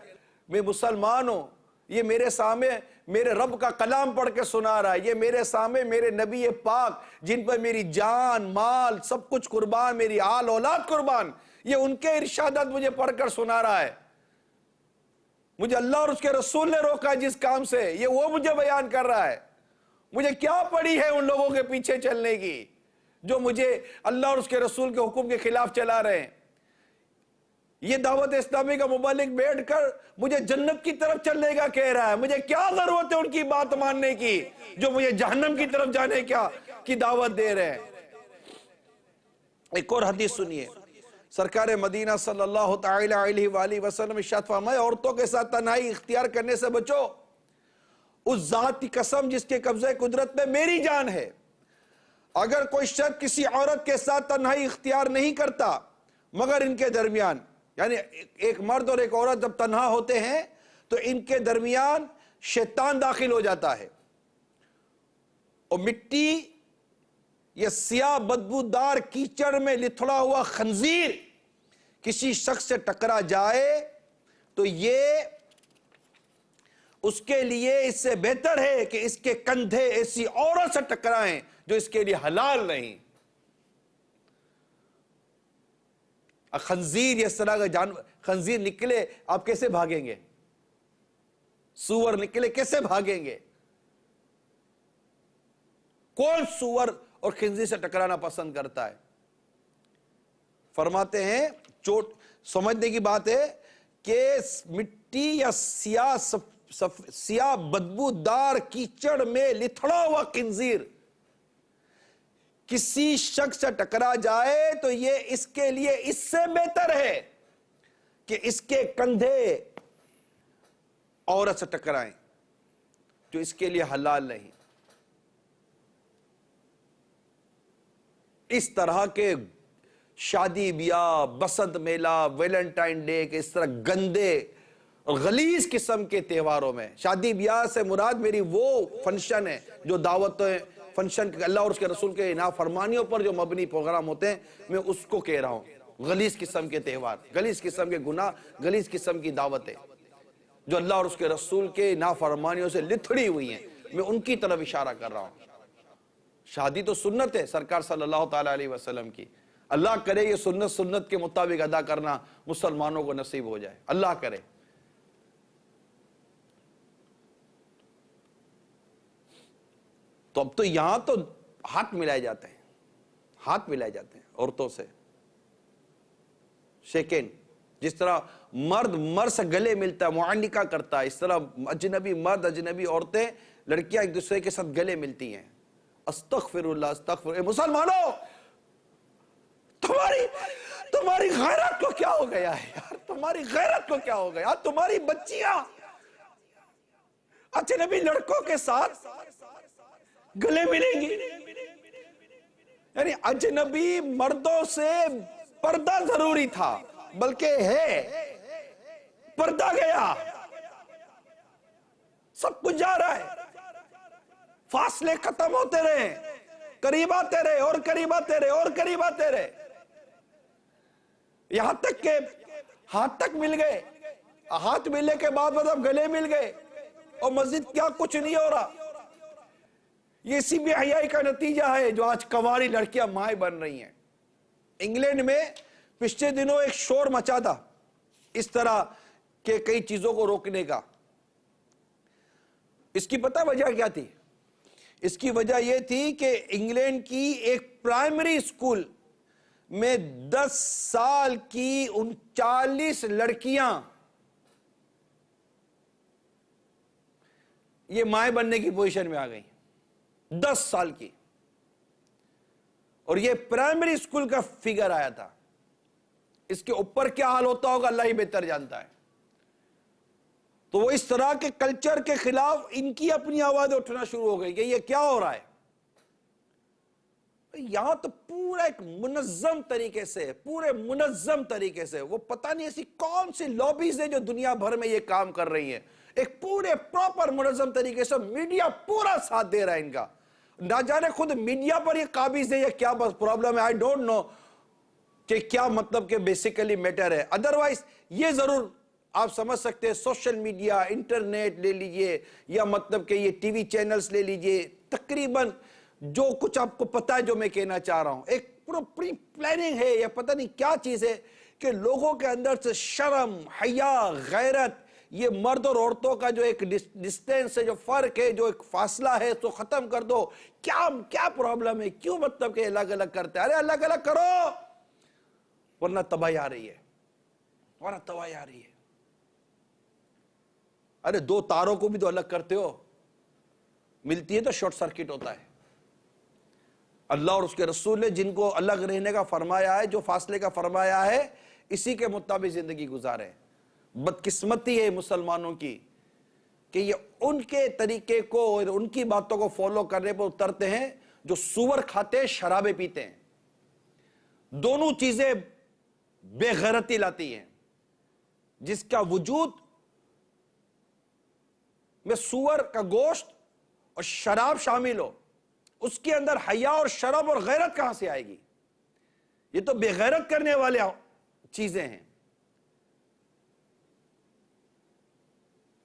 میں مسلمان ہوں، یہ میرے سامنے میرے رب کا کلام پڑھ کے سنا رہا ہے، یہ میرے سامنے میرے نبی پاک جن پر میری جان مال سب کچھ قربان، میری آل اولاد قربان، یہ ان کے ارشادات مجھے پڑھ کر سنا رہا ہے۔ مجھے اللہ اور اس کے رسول نے روکا جس کام سے، یہ وہ مجھے بیان کر رہا ہے۔ مجھے کیا پڑی ہے ان لوگوں کے پیچھے چلنے کی جو مجھے اللہ اور اس کے رسول کے حکم کے خلاف چلا رہے ہیں۔ یہ دعوت اسلامی کا مبلغ بیٹھ کر مجھے جنت کی طرف چلنے کا کہہ رہا ہے، مجھے کیا ضرورت ہے ان کی بات ماننے کی جو مجھے جہنم کی طرف جانے کی دعوت دے رہے ہیں۔ ایک اور حدیث سنیے، سرکار مدینہ صلی اللہ تعالی علیہ وآلہ وسلم ارشاد فرمایا، عورتوں کے ساتھ تنہائی اختیار کرنے سے بچو، اس ذات کی قسم جس کے قبضہ قدرت میں میری جان ہے، اگر کوئی شخص کسی عورت کے ساتھ تنہائی اختیار نہیں کرتا مگر ان کے درمیان، یعنی ایک مرد اور ایک عورت جب تنہا ہوتے ہیں تو ان کے درمیان شیطان داخل ہو جاتا ہے، اور مٹی یا سیاہ بدبودار کیچڑ میں لتھڑا ہوا خنزیر کسی شخص سے ٹکرا جائے تو یہ اس کے لیے اس سے بہتر ہے کہ اس کے کندھے ایسی عورت سے ٹکرائیں جو اس کے لیے حلال نہیں۔ خنزیر اس طرح کا جانور، خنزیر نکلے آپ کیسے بھاگیں گے؟ سور نکلے کیسے بھاگیں گے؟ کون سور اور خنزیر سے ٹکرانا پسند کرتا ہے؟ فرماتے ہیں چوٹ سمجھنے کی بات ہے کہ مٹی یا سیاہ بدبودار کیچڑ میں لتھڑا ہوا خنزیر کسی شخص سے ٹکرا جائے تو یہ اس کے لیے اس سے بہتر ہے کہ اس کے کندھے عورت سے ٹکرائیں جو اس کے لیے حلال نہیں. اس طرح کے شادی بیاہ، بسنت میلہ، ویلنٹائن ڈے کے اس طرح گندے اور غلیظ قسم کے تہواروں میں، شادی بیاہ سے مراد میری وہ فنکشن ہے جو دعوتیں فنکشن اللہ اور اس کے رسول کے نافرمانیوں پر جو مبنی پروگرام ہوتے ہیں، میں اس کو کہہ رہا ہوں. غلیظ قسم کے تہوار، غلیظ قسم کے گناہ، غلیظ قسم کی دعوتیں جو اللہ اور اس کے رسول کے نافرمانیوں سے لتھڑی ہوئی ہیں، میں ان کی طرف اشارہ کر رہا ہوں. شادی تو سنت ہے سرکار صلی اللہ تعالیٰ علیہ وسلم کی. اللہ کرے یہ سنت کے مطابق ادا کرنا مسلمانوں کو نصیب ہو جائے، اللہ کرے. تو اب تو یہاں تو ہاتھ ملائے جاتے ہیں، ہاتھ ملائے جاتے ہیں عورتوں سے، شیکن. جس طرح مرد سے گلے ملتا ہے، معانقہ کرتا ہے، اس طرح اجنبی مرد، اجنبی عورتیں، لڑکیاں ایک دوسرے کے ساتھ گلے ملتی ہیں. استغفر اللہ، استغفر. اے مسلمانوں، تمہاری غیرت کو کیا ہو گیا ہے یار؟ تمہاری غیرت کو کیا ہو گیا؟ تمہاری بچیاں اجنبی لڑکوں کے ساتھ گلے ملیں گی. یعنی اجنبی مردوں سے پردہ ضروری تھا، بلکہ ہے پردہ گیا، سب کچھ جا رہا ہے. فاصلے ختم ہوتے رہے، قریب آتے رہے اور قریب آتے رہے اور قریب آتے رہے، یہاں تک کہ ہاتھ تک مل گئے. ہاتھ ملنے کے بعد مطلب گلے مل گئے اور مزید کیا کچھ نہیں ہو رہا. یہ اسی بے حیائی کا نتیجہ ہے جو آج کنواری لڑکیاں مائیں بن رہی ہیں. انگلینڈ میں پچھلے دنوں ایک شور مچا تھا اس طرح کے کئی چیزوں کو روکنے کا. اس کی پتہ وجہ کیا تھی؟ اس کی وجہ یہ تھی کہ انگلینڈ کی ایک پرائمری اسکول میں 10 سال کی 39 لڑکیاں یہ مائیں بننے کی پوزیشن میں آ گئی. 10 سال کی. اور یہ پرائمری اسکول کا فگر آیا تھا. اس کے اوپر کیا حال ہوتا ہوگا اللہ ہی بہتر جانتا ہے. تو وہ اس طرح کے کلچر کے خلاف ان کی اپنی آوازیں اٹھنا شروع ہو گئی کہ یہ کیا ہو رہا ہے. یہاں تو پورا ایک منظم طریقے سے وہ پتہ نہیں ایسی کون سی لابیز ہیں جو دنیا بھر میں یہ کام کر رہی ہیں. ایک پورے پراپر منظم طریقے سے میڈیا پورا ساتھ دے رہا ہے ان کا. نہ جانے خود میڈیا پر یہ قابض ہے یا کیا پرابلم ہے. آئی ڈونٹ نو کہ کیا مطلب کہ بیسیکلی میٹر ہے. ادروائز یہ ضرور آپ سمجھ سکتے ہیں سوشل میڈیا، انٹرنیٹ لے لیجئے یا مطلب کہ یہ ٹی وی چینلز لے لیجئے، تقریباً جو کچھ آپ کو پتا ہے جو میں کہنا چاہ رہا ہوں، ایک پورا پری پلاننگ ہے یا پتہ نہیں کیا چیز ہے کہ لوگوں کے اندر سے شرم، حیا، غیرت، یہ مرد اور عورتوں کا جو ایک ڈسٹینس ہے، جو فرق ہے، جو ایک فاصلہ ہے، تو ختم کر دو. کیا پرابلم ہے؟ کیوں مطلب کہ الگ الگ کرتے ہیں؟ ارے الگ الگ کرو ورنہ تباہی آ رہی ہے. ارے 2 تاروں کو بھی تو الگ کرتے ہو، ملتی ہے تو شارٹ سرکٹ ہوتا ہے. اللہ اور اس کے رسول نے جن کو الگ رہنے کا فرمایا ہے، جو فاصلے کا فرمایا ہے، اسی کے مطابق زندگی گزارے. بدقسمتی ہے مسلمانوں کی کہ یہ ان کے طریقے کو اور ان کی باتوں کو فالو کرنے پر اترتے ہیں جو سور کھاتے ہیں، شرابیں پیتے ہیں. دونوں چیزیں بے غیرتی لاتی ہیں. جس کا وجود میں سور کا گوشت اور شراب شامل ہو، اس کے اندر حیا اور شرم اور غیرت کہاں سے آئے گی؟ یہ تو بے غیرت کرنے والے چیزیں ہیں.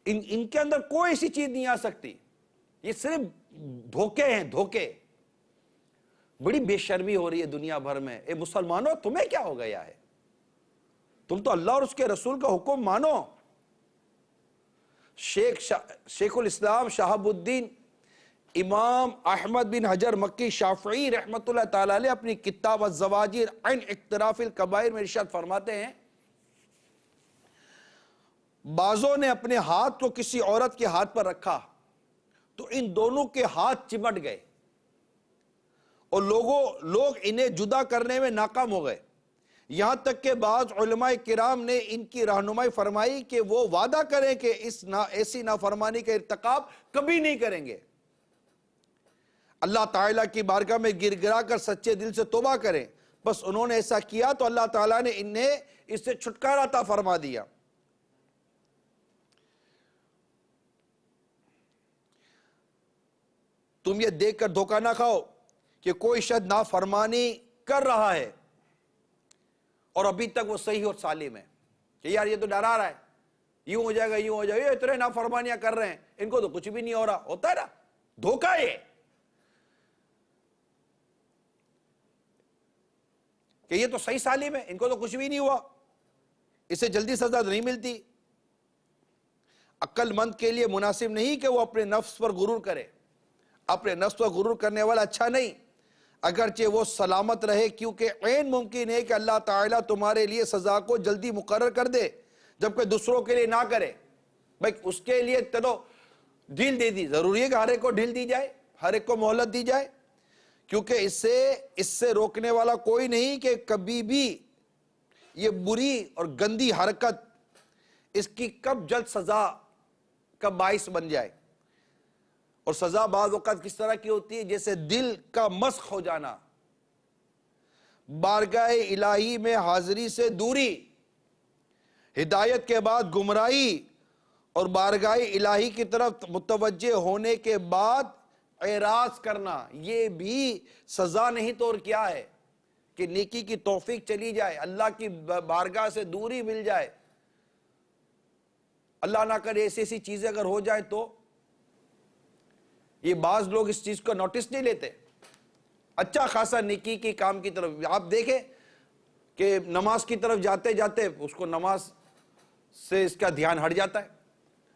ان کے اندر کوئی ایسی چیز نہیں آ سکتی. یہ صرف دھوکے ہیں، دھوکے. بڑی بے شرمی ہو رہی ہے دنیا بھر میں. اے مسلمانوں، تمہیں کیا ہو گیا ہے؟ تم تو اللہ اور اس کے رسول کا حکم مانو. شیخ الاسلام شہاب الدین امام احمد بن حجر مکی شافعی رحمت اللہ تعالی علیہ اپنی کتاب الزواجر عن اقتراف الکبائر میں ارشاد فرماتے ہیں، بعضوں نے اپنے ہاتھ کو کسی عورت کے ہاتھ پر رکھا تو ان دونوں کے ہاتھ چمٹ گئے اور لوگ انہیں جدا کرنے میں ناکام ہو گئے، یہاں تک کہ بعض علماء کرام نے ان کی رہنمائی فرمائی کہ وہ وعدہ کریں کہ ایسی نافرمانی کا ارتکاب کبھی نہیں کریں گے، اللہ تعالیٰ کی بارگاہ میں گر گرا کر سچے دل سے توبہ کریں۔ بس انہوں نے ایسا کیا تو اللہ تعالیٰ نے انہیں اس سے چھٹکارا عطا فرما دیا۔ تم یہ دیکھ کر دھوکہ نہ کھاؤ کہ کوئی شخص نافرمانی کر رہا ہے اور ابھی تک وہ صحیح اور سالم ہے، کہ یار یہ تو ڈرا رہا ہے، یوں ہو جائے گا، یوں ہو جائے گا، یہ اتنے نافرمانیاں کر رہے ہیں، ان کو تو کچھ بھی نہیں ہو رہا، ہوتا ہے نا دھوکہ یہ کہ یہ تو صحیح سالم ہے، ان کو تو کچھ بھی نہیں ہوا، اسے جلدی سزا نہیں ملتی۔ عقل مند کے لیے مناسب نہیں کہ وہ اپنے نفس پر غرور کرے، اپنے نفس پر غرور کرنے والا اچھا نہیں، اگرچہ وہ سلامت رہے، کیونکہ عین ممکن ہے کہ اللہ تعالیٰ تمہارے لیے سزا کو جلدی مقرر کر دے جبکہ دوسروں کے لیے نہ کرے۔ بھائی اس کے لیے تو ڈھیل دے دی، ضروری ہے کہ ہر ایک کو ڈھیل دی جائے، ہر ایک کو مہلت دی جائے، کیونکہ اس سے روکنے والا کوئی نہیں کہ کبھی بھی یہ بری اور گندی حرکت اس کی کب جلد سزا کا باعث بن جائے۔ اور سزا بعض اوقات کس طرح کی ہوتی ہے؟ جیسے دل کا مسخ ہو جانا، بارگاہ الہی میں حاضری سے دوری، ہدایت کے بعد گمراہی، اور بارگاہ الہی کی طرف متوجہ ہونے کے بعد اعراض کرنا، یہ بھی سزا نہیں تو اور کیا ہے؟ کہ نیکی کی توفیق چلی جائے، اللہ کی بارگاہ سے دوری مل جائے، اللہ نہ کرے ایسی چیزیں اگر ہو جائے تو یہ بعض لوگ اس چیز کو نوٹس نہیں لیتے۔ اچھا خاصا نیکی کی کام کی طرف آپ دیکھیں کہ نماز کی طرف جاتے جاتے اس کو نماز سے اس کا دھیان ہٹ جاتا ہے،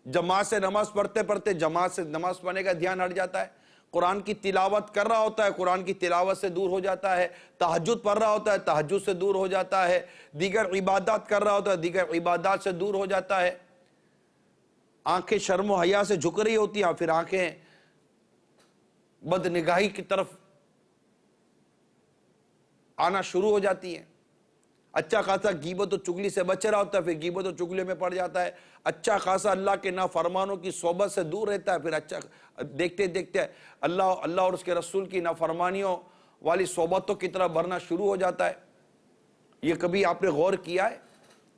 جماعت سے نماز پڑھتے پڑھتے جماعت سے نماز پڑھنے کا دھیان ہٹ جاتا ہے، قرآن کی تلاوت کر رہا ہوتا ہے، قرآن کی تلاوت سے دور ہو جاتا ہے، تہجد پڑھ رہا ہوتا ہے، تہجد سے دور ہو جاتا ہے، دیگر عبادات کر رہا ہوتا ہے، دیگر عبادات سے دور ہو جاتا ہے، آنکھیں شرم و حیا سے جھک رہی ہوتی ہیں، پھر آنکھیں بد نگاہی کی طرف آنا شروع ہو جاتی ہیں، اچھا خاصا غیبت و چگلی سے بچ رہا ہوتا ہے، پھر غیبت و چگلی میں پڑ جاتا ہے، اچھا خاصا اللہ کے نافرمانوں کی صحبت سے دور رہتا ہے، پھر اچھا دیکھتے دیکھتے اللہ اور اس کے رسول کی نافرمانیوں والی صحبتوں کی طرف بڑھنا شروع ہو جاتا ہے۔ یہ کبھی آپ نے غور کیا ہے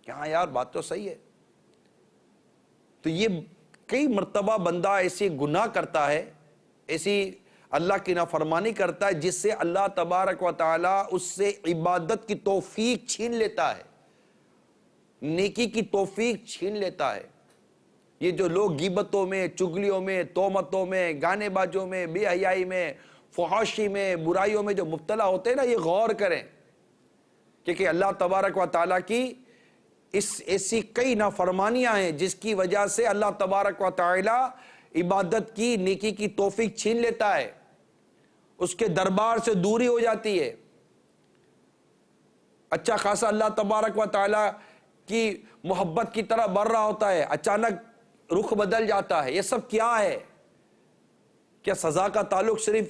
کہ ہاں یار بات تو صحیح ہے؟ تو یہ کئی مرتبہ بندہ ایسی گناہ کرتا ہے، ایسی اللہ کی نافرمانی کرتا ہے جس سے اللہ تبارک و تعالی اس سے عبادت کی توفیق چھین لیتا ہے، نیکی کی توفیق چھین لیتا ہے۔ یہ جو لوگ غیبتوں میں، چگلیوں میں، تہمتوں میں، گانے بازوں میں، بے حیائی میں، فحاشی میں، برائیوں میں جو مبتلا ہوتے ہیں نا، یہ غور کریں کہ اللہ تبارک و تعالیٰ کی ایسی کئی نافرمانیاں ہیں جس کی وجہ سے اللہ تبارک و تعالی عبادت کی، نیکی کی توفیق چھین لیتا ہے، اس کے دربار سے دوری ہو جاتی ہے، اچھا خاصا اللہ تبارک و تعالی کی محبت کی طرح بڑھ رہا ہوتا ہے، اچانک رخ بدل جاتا ہے۔ یہ سب کیا ہے؟ کیا سزا کا تعلق صرف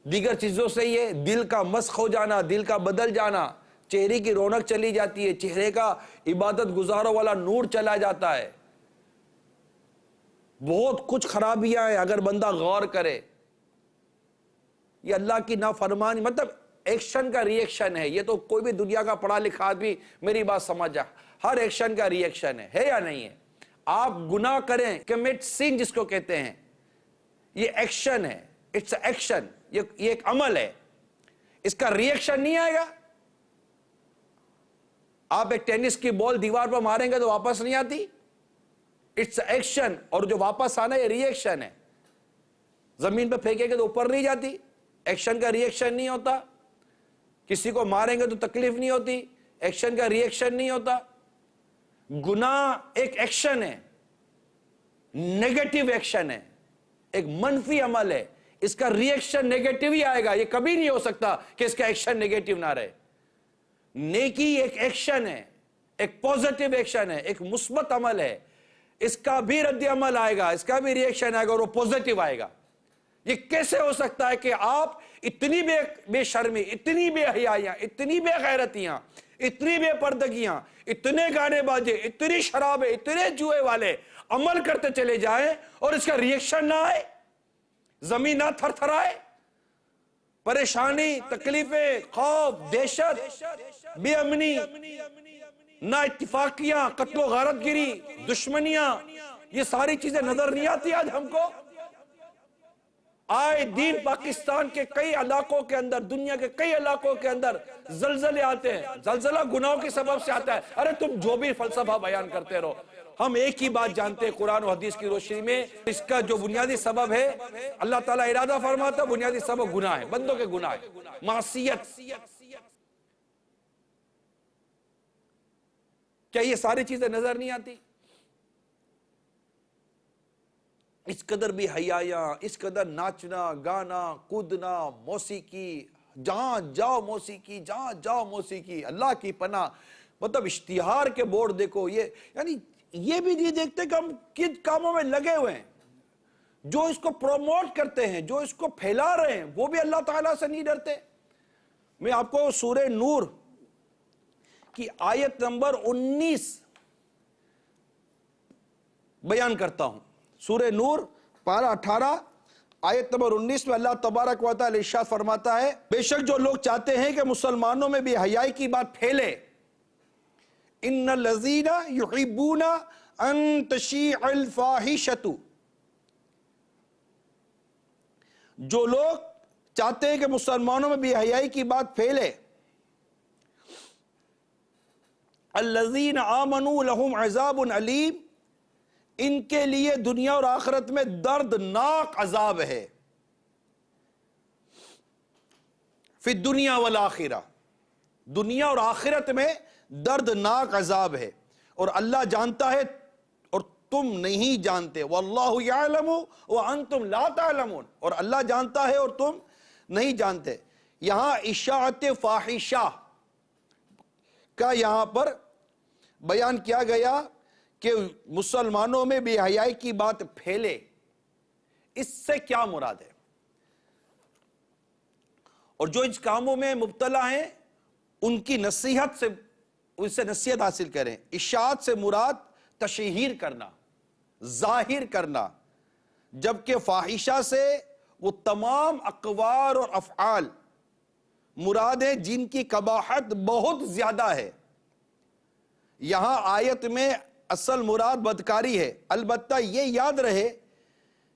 دیگر چیزوں سے ہی ہے؟ دل کا مسخ ہو جانا، دل کا بدل جانا، چہرے کی رونق چلی جاتی ہے، چہرے کا عبادت گزاروں والا نور چلا جاتا ہے، بہت کچھ خرابیاں ہیں اگر بندہ غور کرے۔ یہ اللہ کی نافرمانی مطلب ایکشن کا ری ایکشن ہے، یہ تو کوئی بھی دنیا کا پڑھا لکھا آدمی میری بات سمجھ جا، ہر ایکشن کا ری ایکشن ہے یا نہیں ہے؟ آپ گناہ کریں، کمٹ سن جس کو کہتے ہیں، یہ ایکشن ہے، اٹس ایکشن، یہ ایک عمل ہے، اس کا ری ایکشن نہیں آئے گا۔ آپ ایک ٹینس کی بال دیوار پر ماریں گے تو واپس نہیں آتی، اٹس ایکشن، اور جو واپس آنا یہ ری ایکشن ہے۔ زمین پہ پھینکیں گے تو اوپر نہیں جاتی، ایکشن کا ری ایکشن نہیں ہوتا۔ کسی کو ماریں گے تو تکلیف نہیں ہوتی، ایکشن کا ری ایکشن نہیں ہوتا۔ گناہ ایک ایکشن ہے، نیگیٹو ایکشن ہے، ایک منفی عمل ہے، اس کا ری ایکشن نیگیٹو ہی آئے گا، یہ کبھی نہیں ہو سکتا کہ اس کا ایکشن نیگیٹو نہ رہے۔ نیکی ایک ایکشن ہے، ایک پوزیٹو ایکشن ہے، ایک مثبت عمل ہے، اس کا بھی رد عمل آئے گا، اس کا بھی ری ایکشن آئے گا اور وہ پوزیٹو آئے گا۔ یہ کیسے ہو سکتا ہے کہ آپ اتنی بے شرمی، اتنی بے حیائیاں، اتنی بے غیرتیاں، اتنی بے پردگیاں، اتنے گانے باجے، اتنی شرابیں، اتنے جوئے والے عمل کرتے چلے جائیں اور اس کا ریئیکشن نہ آئے، زمین نہ تھر تھر آئے، پریشانی، تکلیفیں، خوف، دہشت، بے امنی، نہ اتفاقیاں، قتل و غارت گری، دشمنیاں، یہ ساری چیزیں نظر نہیں آتی آج ہم کو؟ آئے دین پاکستان کے کئی علاقوں کے اندر، دنیا کے کئی علاقوں کے اندر زلزلے آتے ہیں، زلزلہ گناہوں کے سبب سے آتا ہے۔ ارے تم جو بھی فلسفہ بیان کرتے رہو، ہم ایک ہی بات جانتے ہیں قرآن و حدیث کی روشنی میں، اس کا جو بنیادی سبب ہے اللہ تعالیٰ ارادہ فرماتا ہے، بنیادی سبب گناہ ہے، بندوں کے گناہ ہے، معصیت۔ کیا یہ ساری چیزیں نظر نہیں آتی؟ اس قدر بھی حیاں، اس قدر ناچنا، گانا، کودنا، موسیقی، جہاں جاؤ موسیقی، جہاں جاؤ موسیقی، اللہ کی پناہ۔ مطلب اشتہار کے بورڈ دیکھو، یعنی یہ بھی نہیں دیکھتے کہ ہم کن کاموں میں لگے ہوئے ہیں، جو اس کو پروموٹ کرتے ہیں، جو اس کو پھیلا رہے ہیں، وہ بھی اللہ تعالیٰ سے نہیں ڈرتے۔ میں آپ کو سورہ نور کی آیت نمبر 19 بیان کرتا ہوں۔ سورہ نور پارہ 18 آیت نمبر 19 میں اللہ تبارک و تعالی ارشاد فرماتا ہے، بے شک جو لوگ چاہتے ہیں کہ مسلمانوں میں بے حیائی کی بات پھیلے، ان الذین یحبون ان تشیع الفاحشۃ، جو لوگ چاہتے ہیں کہ مسلمانوں میں بے حیائی کی بات پھیلے، الذین آمنوا لہم عذاب علیم، ان کے لیے دنیا اور آخرت میں دردناک عذاب ہے، فی الدنیا والآخرہ، دنیا اور آخرت میں دردناک عذاب ہے، اور اللہ جانتا ہے اور تم نہیں جانتے، واللہ یعلم وانتم لا تعلمون، اور اللہ جانتا ہے اور تم نہیں جانتے۔ یہاں اشاعت فاحشہ کا یہاں پر بیان کیا گیا کہ مسلمانوں میں بے حیائی کی بات پھیلے، اس سے کیا مراد ہے؟ اور جو اس کاموں میں مبتلا ہیں ان کی نصیحت سے، ان سے نصیحت حاصل کریں۔ اشاعت سے مراد تشہیر کرنا، ظاہر کرنا، جبکہ فاحشہ سے وہ تمام اقوال اور افعال مراد ہیں جن کی قباحت بہت زیادہ ہے۔ یہاں آیت میں اصل مراد بدکاری ہے، البتہ یہ یاد رہے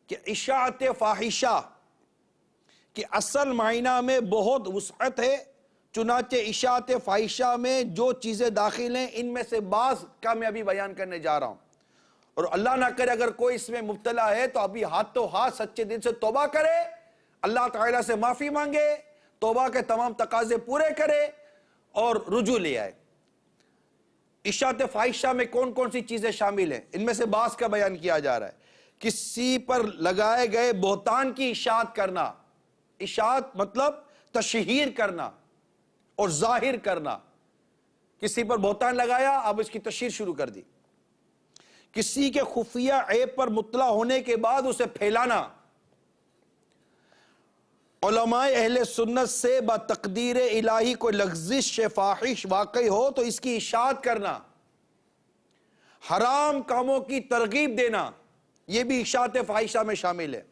کہ اشاعت فاحشہ کہ اصل معنی میں بہت وسعت ہے، چنانچہ اشاعت فاحشہ میں جو چیزیں داخل ہیں ان میں سے بعض کا میں ابھی بیان کرنے جا رہا ہوں، اور اللہ نہ کرے اگر کوئی اس میں مبتلا ہے تو ابھی ہاتھوں ہاتھ سچے دل سے توبہ کرے، اللہ تعالیٰ سے معافی مانگے، توبہ کے تمام تقاضے پورے کرے اور رجوع لے آئے۔ اشاعت فاحشہ میں کون کون سی چیزیں شامل ہیں؟ ان میں سے بعض کا بیان کیا جا رہا ہے۔ کسی پر لگائے گئے بہتان کی اشاعت کرنا، اشاعت مطلب تشہیر کرنا اور ظاہر کرنا، کسی پر بہتان لگایا، اب اس کی تشہیر شروع کر دی۔ کسی کے خفیہ عیب پر مطلع ہونے کے بعد اسے پھیلانا، علماء اہل سنت سے با تقدیر الہی کو لغزش فاحش واقع ہو تو اس کی اشاعت کرنا، حرام کاموں کی ترغیب دینا، یہ بھی اشاعت فاحشہ میں شامل ہے۔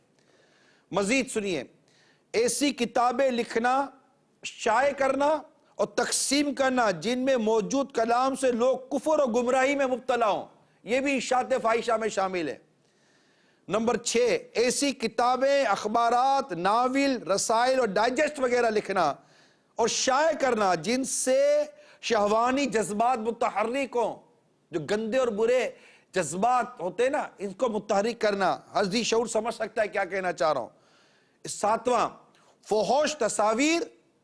مزید سنیے، ایسی کتابیں لکھنا، شائع کرنا اور تقسیم کرنا جن میں موجود کلام سے لوگ کفر و گمراہی میں مبتلا ہوں، یہ بھی اشاعت فاحشہ میں شامل ہے۔ نمبر 6، ایسی کتابیں، اخبارات، ناول، رسائل اور ڈائجسٹ وغیرہ لکھنا اور شائع کرنا جن سے شہوانی جذبات متحرک ہوں، جو گندے اور برے جذبات ہوتے ہیں نا، ان کو متحرک کرنا۔ حضرت شعور سمجھ سکتا ہے کیا کہنا چاہ رہا ہوں۔ 7واں، فحش تصاویر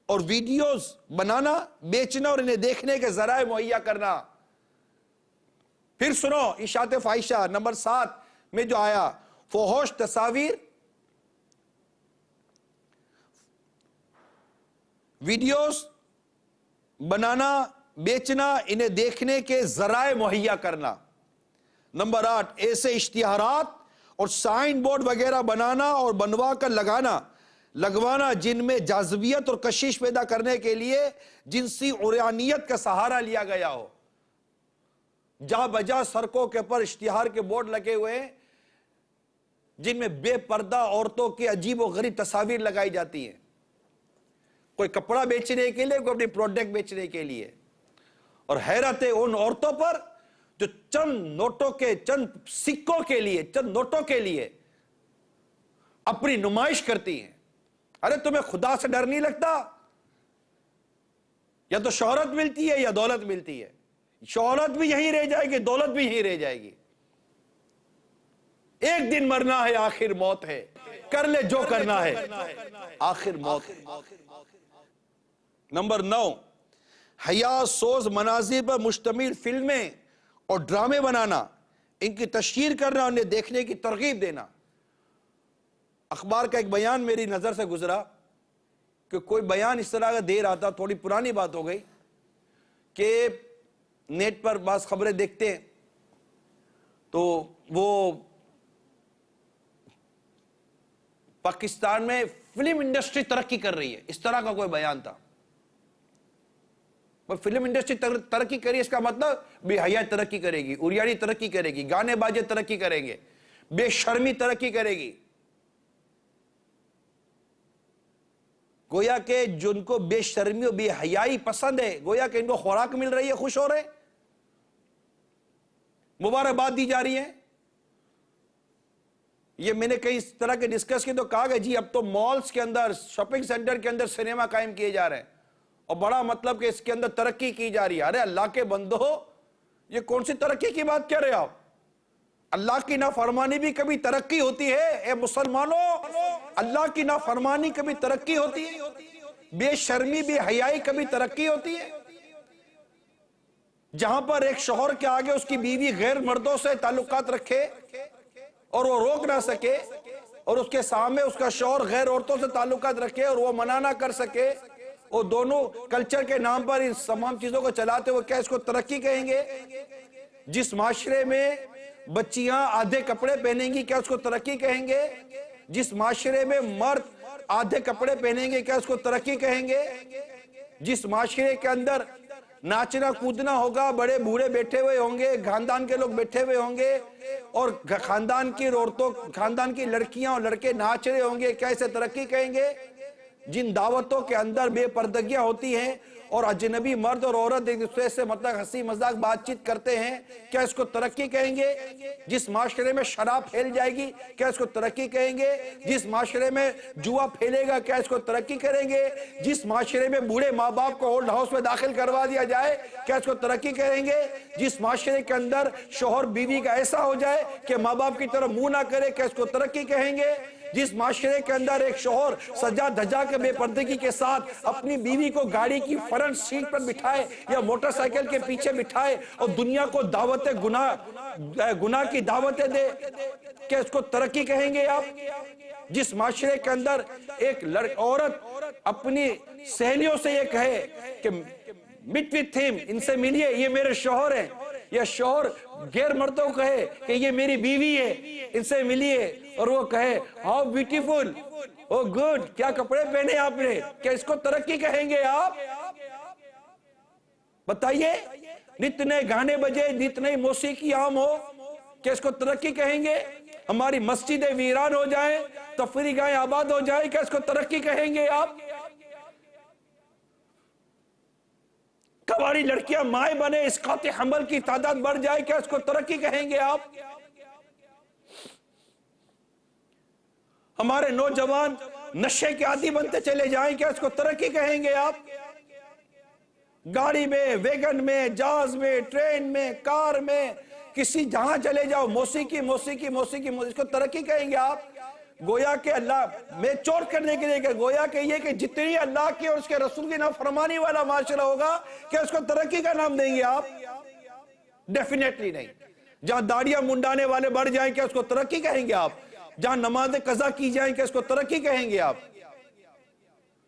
اور ویڈیوز بنانا، بیچنا اور انہیں دیکھنے کے ذرائع مہیا کرنا۔ پھر سنو اشاعت فاحشہ نمبر 7 میں جو آیا، فحش تصاویر، ویڈیوز بنانا، بیچنا، انہیں دیکھنے کے ذرائع مہیا کرنا۔ نمبر 8، ایسے اشتہارات اور سائن بورڈ وغیرہ بنانا اور بنوا کر لگوانا جن میں جاذبیت اور کشش پیدا کرنے کے لیے جنسی عریانیت کا سہارا لیا گیا ہو. جا بجا سڑکوں کے پر اشتہار کے بورڈ لگے ہوئے ہیں جن میں بے پردہ عورتوں کی عجیب و غریب تصاویر لگائی جاتی ہیں, کوئی کپڑا بیچنے کے لیے, کوئی اپنی پروڈکٹ بیچنے کے لیے. اور حیرت ہے ان عورتوں پر جو چند سکوں کے لیے, چند نوٹوں کے لیے اپنی نمائش کرتی ہیں. ارے تمہیں خدا سے ڈر نہیں لگتا؟ یا تو شہرت ملتی ہے یا دولت ملتی ہے. شہرت بھی یہیں رہ جائے گی, دولت بھی یہیں رہ جائے گی. ایک دن مرنا ہے, آخر موت ہے, کر لے جو کرنا ہے, آخر موت ہے. نمبر 9, حیا سوز مناظر پر مشتمل فلمیں اور ڈرامے بنانا, ان کی تشہیر کرنا, انہیں دیکھنے کی ترغیب دینا. اخبار کا ایک بیان میری نظر سے گزرا کہ کوئی بیان اس طرح کا دے رہا تھا, تھوڑی پرانی بات ہو گئی, کہ نیٹ پر بعض خبریں دیکھتے ہیں تو وہ پاکستان میں فلم انڈسٹری ترقی کر رہی ہے, اس طرح کا کوئی بیان تھا. فلم انڈسٹری ترقی کری, اس کا مطلب بے حیا ترقی کرے گی, عریانی ترقی کرے گی, گانے باجے ترقی کریں گے, بے شرمی ترقی کرے گی. گویا کہ جن کو بے شرمی و بے حیائی پسند ہے, گویا کہ ان کو خوراک مل رہی ہے, خوش ہو رہے, مبارکباد دی جا رہی ہے. یہ میں نے کئی اس طرح کے ڈسکس کی تو کہا کہ جی اب تو مالز کے اندر, شاپنگ سینٹر کے اندر سینما قائم کیے جا رہے ہیں, اور بڑا مطلب کہ اس کے اندر ترقی کی جا رہی ہے. ارے اللہ کے بندو, یہ کون سی ترقی کی بات کر رہے آپ؟ اللہ کی نافرمانی بھی کبھی ترقی ہوتی ہے. اے مسلمانوں, اللہ کی نافرمانی کبھی ترقی ہوتی ہے, بے شرمی بے حیائی کبھی ترقی ہوتی ہے. جہاں پر ایک شوہر کے آگے اس کی بیوی غیر مردوں سے تعلقات رکھے اور وہ روک نہ سکے, اور اس کے سامنے اس کا شوہر غیر عورتوں سے تعلقات رکھے اور وہ منع نہ کر سکے, وہ دونوں کلچر کے نام پر ان تمام چیزوں کو چلاتے ہوئے, کیا اس کو ترقی کہیں گے؟ جس معاشرے میں بچیاں آدھے کپڑے پہنیں گی, کیا اس کو ترقی کہیں گے؟ جس معاشرے میں مرد آدھے کپڑے پہنیں گے, کیا اس کو ترقی کہیں گے؟ جس معاشرے کے اندر ناچنا کودنا ہوگا, بڑے بوڑھے بیٹھے ہوئے ہوں گے, خاندان کے لوگ بیٹھے ہوئے ہوں گے, اور خاندان کی عورتوں, خاندان کی لڑکیاں اور لڑکے ناچ رہے ہوں گے, کیا اسے ترقی کہیں گے؟ جن دعوتوں کے اندر بے پردگیاں ہوتی ہیں اور اجنبی مرد اور عورت ایک دوسرے سے مطلب ہنسی مذاق بات چیت کرتے ہیں, کیا اس کو ترقی کہیں گے؟ جس معاشرے میں شراب پھیل جائے گی, کیا اس کو ترقی کہیں گے؟ جس معاشرے میں جوا پھیلے گا, کیا اس کو ترقی کریں گے؟ جس معاشرے میں بوڑھے ماں باپ کو اولڈ ہاؤس میں داخل کروا دیا جائے, کیا اس کو ترقی کریں گے؟ جس معاشرے کے اندر شوہر بیوی کا ایسا ہو جائے کہ ماں باپ کی طرف منہ نہ کرے, کیا اس کو ترقی کہیں گے؟ جس معاشرے کے اندر ایک شوہر سجا دھجا کے بے پردگی کے ساتھ اپنی بیوی کو گاڑی کی فرنٹ سیٹ پر بٹھائے یا موٹر سائیکل کے پیچھے بٹھائے اور دنیا کو گناہ کی دعوتیں دے, کیا اس کو ترقی کہیں گے آپ؟ جس معاشرے کے اندر ایک عورت اپنی سہیلیوں سے یہ کہے کہ meet with him, ان سے ملیے, یہ میرے شوہر ہیں, یا شوہر غیر مردوں کو کہے کہ یہ میری بیوی ہے, ان سے ملیے, اور وہ کہے how beautiful, oh good, کیا کپڑے پہنے آپ نے, کیا اس کو ترقی کہیں گے آپ؟ بتائیے, نتنے گانے بجے, نتنے موسیقی عام ہو, کیا اس کو ترقی کہیں گے؟ ہماری مسجدیں ویران ہو جائیں, تفریح گاہیں آباد ہو جائیں, کیا اس کو ترقی کہیں گے آپ؟ ہماری لڑکیاں مائیں بنے, اسقاط حمل کی تعداد بڑھ جائے, کیا اس کو ترقی کہیں گے آپ؟ ہمارے نوجوان نشے کے عادی بنتے چلے جائیں, کیا اس کو ترقی کہیں گے آپ؟ گاڑی میں, ویگن میں, جہاز میں, ٹرین میں, کار میں, کسی جہاں چلے جاؤ, موسیقی موسیقی موسیقی, اس کو ترقی کہیں گے آپ؟ گویا کہ اللہ میں چوٹ کرنے کے لیے کہ گویا کہ یہ کہ جتنی اللہ کی اور اس کے رسول کی نافرمانی والا معاشرہ ہوگا, کیا اس کو ترقی کا نام دیں گے آپ؟ ڈیفینیٹلی نہیں. جہاں داڑیاں منڈانے والے بڑھ جائیں, کیا اس کو ترقی کہیں گے آپ؟ جہاں نماز قضا کی جائیں, کیا اس کو ترقی کہیں گے آپ؟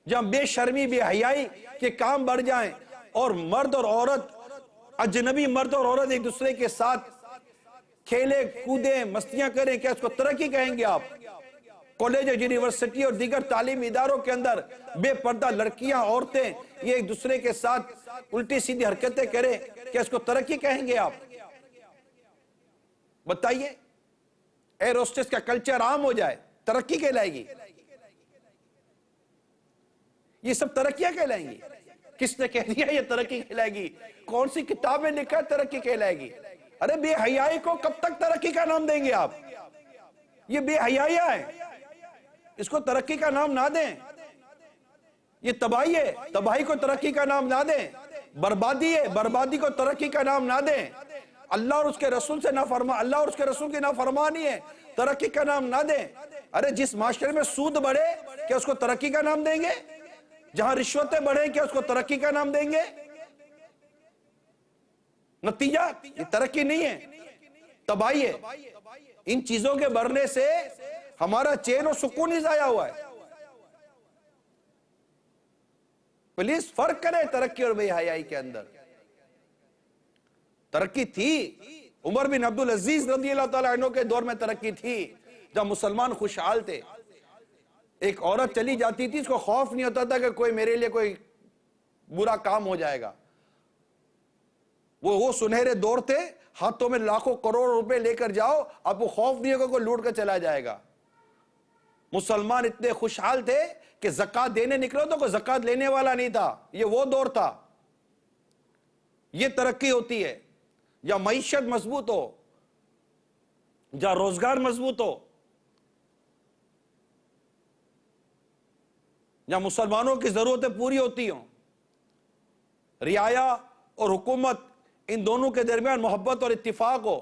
جہاں بے شرمی بے حیائی کے کام بڑھ جائیں اور مرد اور عورت, اجنبی مرد اور عورت ایک دوسرے کے ساتھ کھیلے کودیں مستیاں کریں، کیا اس کو ترقی کہیں گے آپ؟ کالج یونیورسٹی اور دیگر تعلیمی اداروں کے اندر بے پردہ لڑکیاں عورتیں یہ ایک دوسرے کے ساتھ الٹی سیدھی حرکتیں کریں، کیا اس کو ترقی کہیں گے آپ؟ بتائیے، ایئر ہوسٹس کا کلچر عام ہو جائے، ترقی کہلائے گی؟ یہ سب ترقیاں کہلائیں گی؟ کس نے کہہ دیا یہ ترقی کہلائے گی؟ کون سی کتاب میں لکھا ترقی کہلائے گی؟ ارے بے حیائی کو کب تک ترقی کا نام دیں گے آپ؟ یہ بے حیائی ہے، اس کو ترقی کا نام نہ دیں۔ یہ تباہی ہے، تباہی کو ترقی کا نام نہ دیں۔ بربادی ہے، بربادی کو ترقی کا نام نہ دیں۔ اللہ اور اس کے رسول سے اللہ اور اس کے رسول کی نافرمانی ہے، ترقی کا نام نہ دیں۔ ارے جس معاشرے میں سود بڑھے کیا اس کو ترقی کا نام دیں گے؟ جہاں رشوتیں بڑھیں کیا اس کو ترقی کا نام دیں گے؟ نتیجہ یہ ترقی نہیں ہے، تباہی ہے۔ ان چیزوں کے بڑھنے سے ہمارا چین و سکون ہی ضائع ہوا ہے۔ پلیز فرق کریں ترقی اور بے حیائی کے اندر۔ ترقی تھی، عمر بن عبدالعزیز رضی اللہ تعالیٰ عنہ کے دور میں ترقی تھی، جب مسلمان خوشحال تھے۔ ایک عورت چلی جاتی تھی، اس کو خوف نہیں ہوتا تھا کہ کوئی میرے لیے کوئی برا کام ہو جائے گا۔ وہ سنہرے دور تھے، ہاتھوں میں لاکھوں کروڑ روپے لے کر جاؤ، آپ کو خوف نہیں ہوگا کوئی لوٹ کر چلا جائے گا۔ مسلمان اتنے خوشحال تھے کہ زکوٰۃ دینے نکلو تو کوئی زکوٰۃ لینے والا نہیں تھا۔ یہ وہ دور تھا۔ یہ ترقی ہوتی ہے، یا معیشت مضبوط ہو، یا روزگار مضبوط ہو، یا مسلمانوں کی ضرورتیں پوری ہوتی ہوں۔ رعایا اور حکومت ان دونوں کے درمیان محبت اور اتفاق ہو،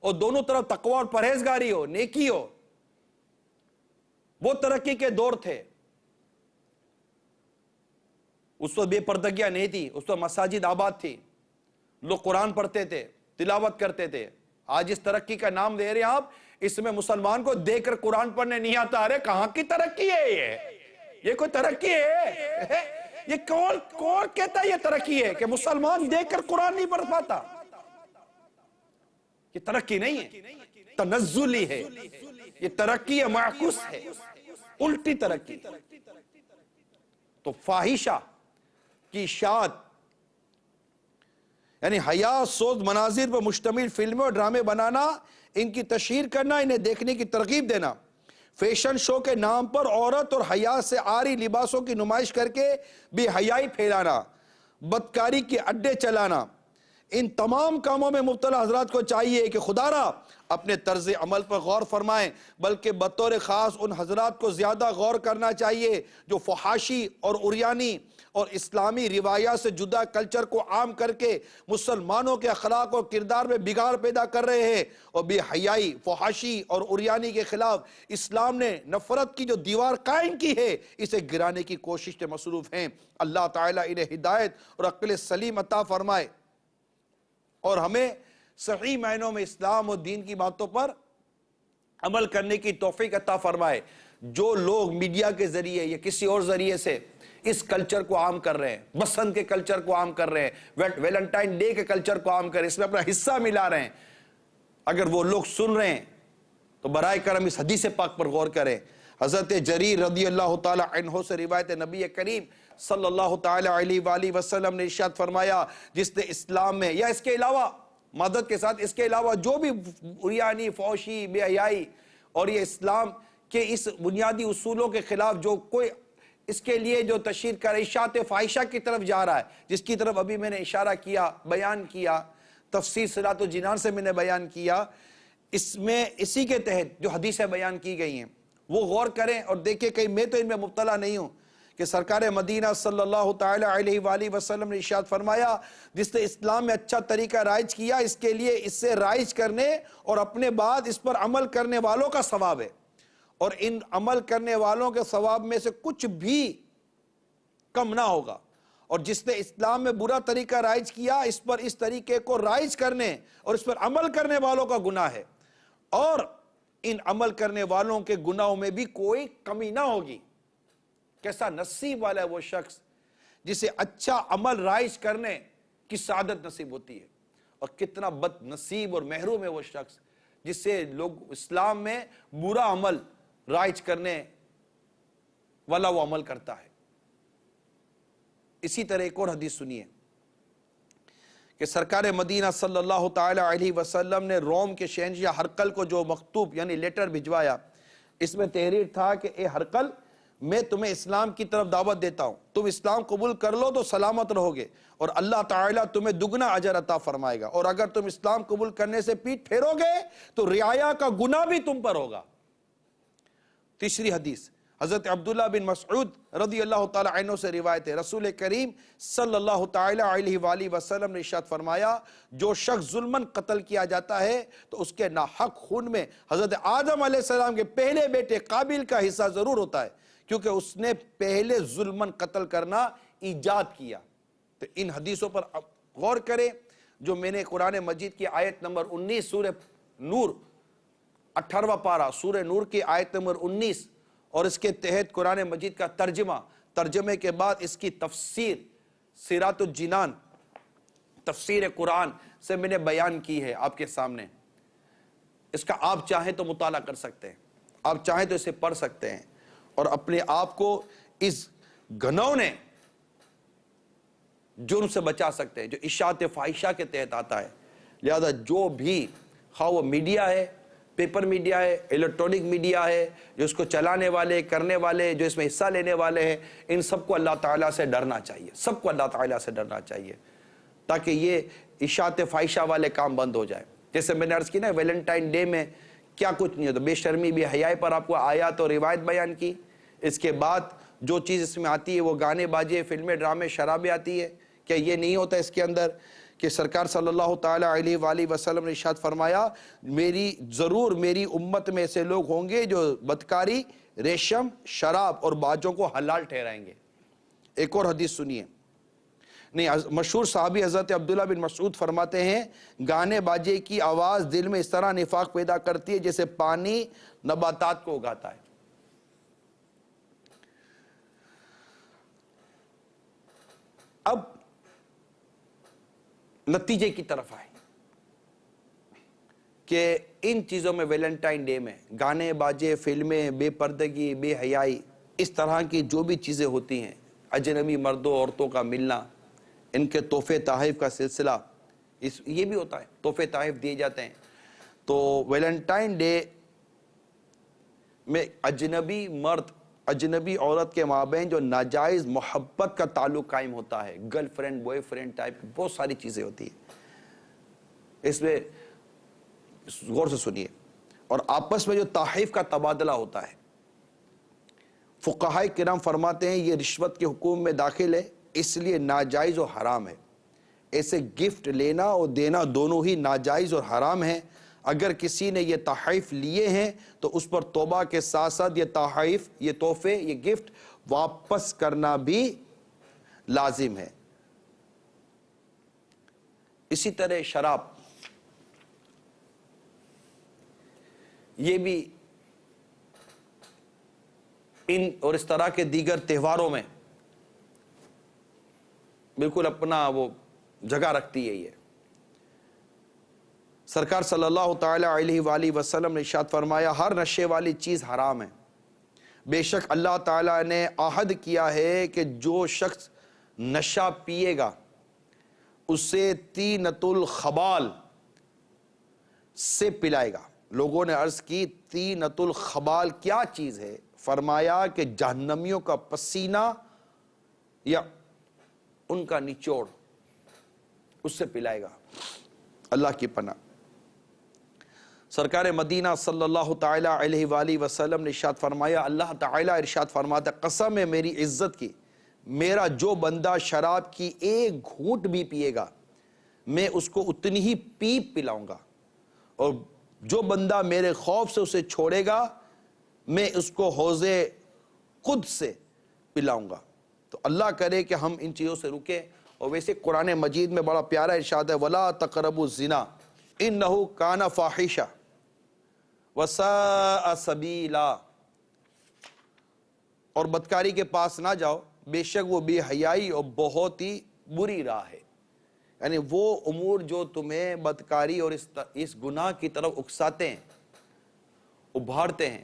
اور دونوں طرف تقوی اور پرہیزگاری ہو، نیکی ہو، وہ ترقی کے دور تھے۔ اس وقت بے پردگیاں نہیں تھی، اس وقت مساجد آباد تھی، لوگ قرآن پڑھتے تھے، تلاوت کرتے تھے۔ آج اس ترقی کا نام دے رہے ہیں آپ، اس میں مسلمان کو دیکھ کر قرآن پڑھنے نہیں آتا۔ ارے کہاں کی ترقی ہے یہ کوئی ترقی ہے؟ یہ کون کہتا ہے یہ ترقی ہے کہ مسلمان دیکھ کر قرآن نہیں پڑھ پاتا؟ یہ ترقی نہیں ہے، تنزلی ہے، یہ ترقی ہے، معکوس ہے، الٹی ترقی۔ تو فاحشہ کی اشاعت، یعنی حیا سوز مناظر پر مشتمل فلمیں اور ڈرامے بنانا، ان کی تشہیر کرنا، انہیں دیکھنے کی ترغیب دینا، فیشن شو کے نام پر عورت اور حیا سے عاری لباسوں کی نمائش کر کے بے حیائی پھیلانا، بدکاری کے اڈے چلانا، ان تمام کاموں میں مبتلا حضرات کو چاہیے کہ خدا را اپنے طرز عمل پر غور فرمائیں، بلکہ بطور خاص ان حضرات کو زیادہ غور کرنا چاہیے جو فحاشی اور عریانی اور اسلامی روایات سے جدا کلچر کو عام کر کے مسلمانوں کے اخلاق اور کردار میں بگاڑ پیدا کر رہے ہیں، اور بے حیائی، فحاشی اور عریانی کے خلاف اسلام نے نفرت کی جو دیوار قائم کی ہے، اسے گرانے کی کوشش میں مصروف ہیں۔ اللہ تعالیٰ انہیں ہدایت اور عقل سلیم عطا فرمائے، اور ہمیں صحیح معنوں میں اسلام اور دین کی باتوں پر عمل کرنے کی توفیق عطا فرمائے۔ جو لوگ میڈیا کے ذریعے یا کسی اور ذریعے سے اس کلچر کو عام کر رہے ہیں، بسنت کے کلچر کو عام کر رہے ہیں، ویلنٹائن ڈے کے کلچر کو عام کر رہے ہیں، اس میں اپنا حصہ ملا رہے ہیں، اگر وہ لوگ سن رہے ہیں تو برائے کرم اس حدیث پاک پر غور کریں۔ حضرت جریر رضی اللہ تعالی عنہ سے روایت نبی کریم صلی اللہ تعالی علیہ وآلہ وسلم نے ارشاد فرمایا، جس نے اسلام میں یا اس کے علاوہ مدد کے ساتھ اس کے علاوہ جو بھی عریانی، فحشی، بے حیائی اور یہ اسلام کے اس بنیادی اصولوں کے خلاف جو کوئی اس کے لیے جو تشہیر کر اشاعت فاحشہ کی طرف جا رہا ہے، جس کی طرف ابھی میں نے اشارہ کیا، بیان کیا، تفسیر صراط الجنان سے میں نے بیان کیا، اس میں اسی کے تحت جو حدیثیں بیان کی گئی ہیں وہ غور کریں اور دیکھیں کہیں میں تو ان میں مبتلا نہیں ہوں کہ سرکار مدینہ صلی اللہ تعالی علیہ وآلہ وسلم نے ارشاد فرمایا، جس نے اسلام میں اچھا طریقہ رائج کیا، اس کے لیے اس سے رائج کرنے اور اپنے بعد اس پر عمل کرنے والوں کا ثواب ہے، اور ان عمل کرنے والوں کے ثواب میں سے کچھ بھی کم نہ ہوگا، اور جس نے اسلام میں برا طریقہ رائج کیا، اس پر اس طریقے کو رائج کرنے اور اس پر عمل کرنے والوں کا گناہ ہے، اور ان عمل کرنے والوں کے گناہوں میں بھی کوئی کمی نہ ہوگی۔ کیسا نصیب والا ہے وہ شخص جسے اچھا عمل رائج کرنے کی سعادت نصیب ہوتی ہے، اور کتنا بد نصیب اور محروم ہے وہ شخص جس سے لوگ اسلام میں برا عمل رائج کرنے والا وہ عمل کرتا ہے۔ اسی طرح ایک اور حدیث سنیے کہ سرکار مدینہ صلی اللہ تعالی علیہ وسلم نے روم کے شہنشاہ ہرقل کو جو مکتوب یعنی لیٹر بھجوایا، اس میں تحریر تھا کہ اے ہرقل، میں تمہیں اسلام کی طرف دعوت دیتا ہوں، تم اسلام قبول کر لو تو سلامت رہو گے اور اللہ تعالیٰ تمہیں دگنا اجر عطا فرمائے گا، اور اگر تم اسلام قبول کرنے سے پیٹ پھیرو گے تو رعایا کا گناہ بھی تم پر ہوگا۔ تیسری حدیث حضرت عبداللہ بن مسعود رضی اللہ تعالی عنہ سے روایت ہے، رسول کریم صلی اللہ تعالی علیہ وآلہ وسلم نے ارشاد فرمایا، جو شخص ظلماً قتل کیا جاتا ہے تو اس کے ناحق خون میں حضرت آدم علیہ السلام کے پہلے بیٹے قابل کا حصہ ضرور ہوتا ہے، کیونکہ اس نے پہلے ظلماً قتل کرنا ایجاد کیا۔ تو ان حدیثوں پر غور کریں جو میں نے قرآن مجید کی آیت نمبر 19 سورہ نور 18واں پارہ سورہ نور کی آیت نمبر 19 اور اس کے تحت قرآن مجید کا ترجمے کے بعد اس کی تفسیر سیرات الجنان تفسیر قرآن سے میں نے بیان کی ہے آپ کے سامنے۔ اس کا آپ چاہیں تو مطالعہ کر سکتے ہیں، آپ چاہیں تو اسے پڑھ سکتے ہیں اور اپنے آپ کو اس گھنونے جرم سے بچا سکتے ہیں جو اشاعت فاحشہ کے تحت آتا ہے۔ لہذا جو بھی خواہ وہ میڈیا ہے، پیپر میڈیا ہے، الیکٹرونک میڈیا ہے، جو اس کو چلانے والے، کرنے والے، جو اس میں حصہ لینے والے ہیں، ان سب کو اللہ تعالیٰ سے ڈرنا چاہیے، سب کو اللہ تعالیٰ سے ڈرنا چاہیے تاکہ یہ اشاعت فاحشہ والے کام بند ہو جائے۔ جیسے میں نے عرض کی نا ویلنٹائن ڈے میں کیا کچھ نہیں ہوتا، بے شرمی بے حیائی پر آپ کو آیات اور روایت بیان کی، اس کے بعد جو چیز اس میں آتی ہے وہ گانے باجے، فلمیں، ڈرامے، شرابیں آتی ہے۔ کیا یہ نہیں ہوتا اس کے اندر کہ سرکار صلی اللہ تعالی علیہ وآلہ وسلم نے ارشاد فرمایا، ضرور میری امت میں ایسے لوگ ہوں گے جو بدکاری، ریشم، شراب اور باجوں کو حلال ٹھہرائیں گے۔ ایک اور حدیث سنیے، مشہور صحابی حضرت عبداللہ بن مسعود فرماتے ہیں، گانے باجے کی آواز دل میں اس طرح نفاق پیدا کرتی ہے جیسے پانی نباتات کو اگاتا ہے۔ اب نتیجے کی طرف آئے کہ ان چیزوں میں ویلنٹائن ڈے میں گانے باجے، فلمیں، بے پردگی، بے حیائی، اس طرح کی جو بھی چیزیں ہوتی ہیں، اجنبی مردوں عورتوں کا ملنا، ان کے تحفے تحائف کا سلسلہ، یہ بھی ہوتا ہے، تحفے تحائف دیے جاتے ہیں۔ تو ویلنٹائن ڈے میں اجنبی مرد اجنبی عورت کے مابین جو ناجائز محبت کا تعلق قائم ہوتا ہے، girl friend, boy friend type بہت ساری چیزیں ہوتی ہیں، اس میں غور سے سنیے، اور آپس میں جو تحائف کا تبادلہ ہوتا ہے، فقہاء کرام فرماتے ہیں یہ رشوت کے حکم میں داخل ہے، اس لیے ناجائز اور حرام ہے۔ ایسے گفٹ لینا اور دینا دونوں ہی ناجائز اور حرام ہیں۔ اگر کسی نے یہ تحائف لیے ہیں تو اس پر توبہ کے ساتھ ساتھ یہ تحائف، یہ تحفے، یہ گفٹ واپس کرنا بھی لازم ہے۔ اسی طرح شراب، یہ بھی ان اور اس طرح کے دیگر تہواروں میں بالکل اپنا وہ جگہ رکھتی ہے۔ یہ سرکار صلی اللہ تعالی علیہ وآلہ وسلم نے ارشاد فرمایا، ہر نشے والی چیز حرام ہے، بے شک اللہ تعالیٰ نے عہد کیا ہے کہ جو شخص نشہ پیے گا اسے طینۃ الخبال سے پلائے گا۔ لوگوں نے عرض کی طینۃ الخبال کیا چیز ہے؟ فرمایا کہ جہنمیوں کا پسینہ یا ان کا نچوڑ، اس سے پلائے گا۔ اللہ کی پناہ۔ سرکار مدینہ صلی اللہ تعالی علیہ وآلہ وسلم نے ارشاد فرمایا، اللہ تعالی ارشاد فرماتا، قسم ہے میری عزت کی، میرا جو بندہ شراب کی ایک گھونٹ بھی پیے گا میں اس کو اتنی ہی پیپ پلاؤں گا، اور جو بندہ میرے خوف سے اسے چھوڑے گا میں اس کو حوض قدس سے پلاؤں گا۔ تو اللہ کرے کہ ہم ان چیزوں سے رکیں۔ اور ویسے قرآن مجید میں بڑا پیارا ارشاد ہے، وَلَا تَقْرَبُوا الزِّنَا إِنَّهُ كَانَ فَاحِشًا وَسَاءَ سَبِيلًا، اور بدکاری کے پاس نہ جاؤ، بے شک وہ بے حیائی اور بہت ہی بری راہ ہے۔ یعنی وہ امور جو تمہیں بدکاری اور اس گناہ کی طرف اکساتے ہیں، ابھارتے ہیں،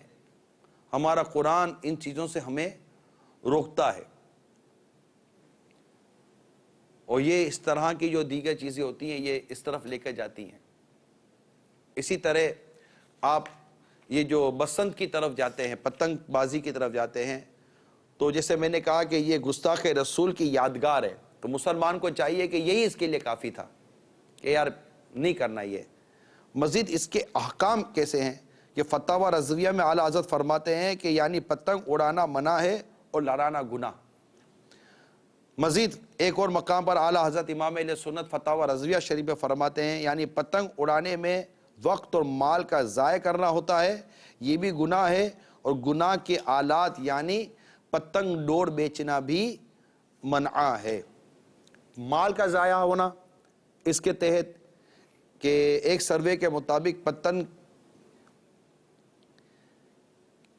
ہمارا قرآن ان چیزوں سے ہمیں روکتا ہے۔ اور یہ اس طرح کی جو دیگر چیزیں ہوتی ہیں یہ اس طرف لے کر جاتی ہیں۔ اسی طرح آپ یہ جو بسنت کی طرف جاتے ہیں، پتنگ بازی کی طرف جاتے ہیں، تو جیسے میں نے کہا کہ یہ گستاخ رسول کی یادگار ہے، تو مسلمان کو چاہیے کہ یہی اس کے لیے کافی تھا کہ یار نہیں کرنا یہ۔ مزید اس کے احکام کیسے ہیں؟ یہ فتاوی رضویہ میں اعلیٰ حضرت فرماتے ہیں کہ یعنی پتنگ اڑانا منع ہے اور لڑانا گناہ۔ مزید ایک اور مقام پر اعلیٰ حضرت امام اہل سنت فتاوی رضویہ شریف میں فرماتے ہیں یعنی پتنگ اڑانے میں وقت اور مال کا ضائع کرنا ہوتا ہے، یہ بھی گناہ ہے، اور گناہ کے آلات یعنی پتنگ ڈور بیچنا بھی منع ہے۔ مال کا ضائع ہونا اس کے تحت کہ ایک سروے کے مطابق پتنگ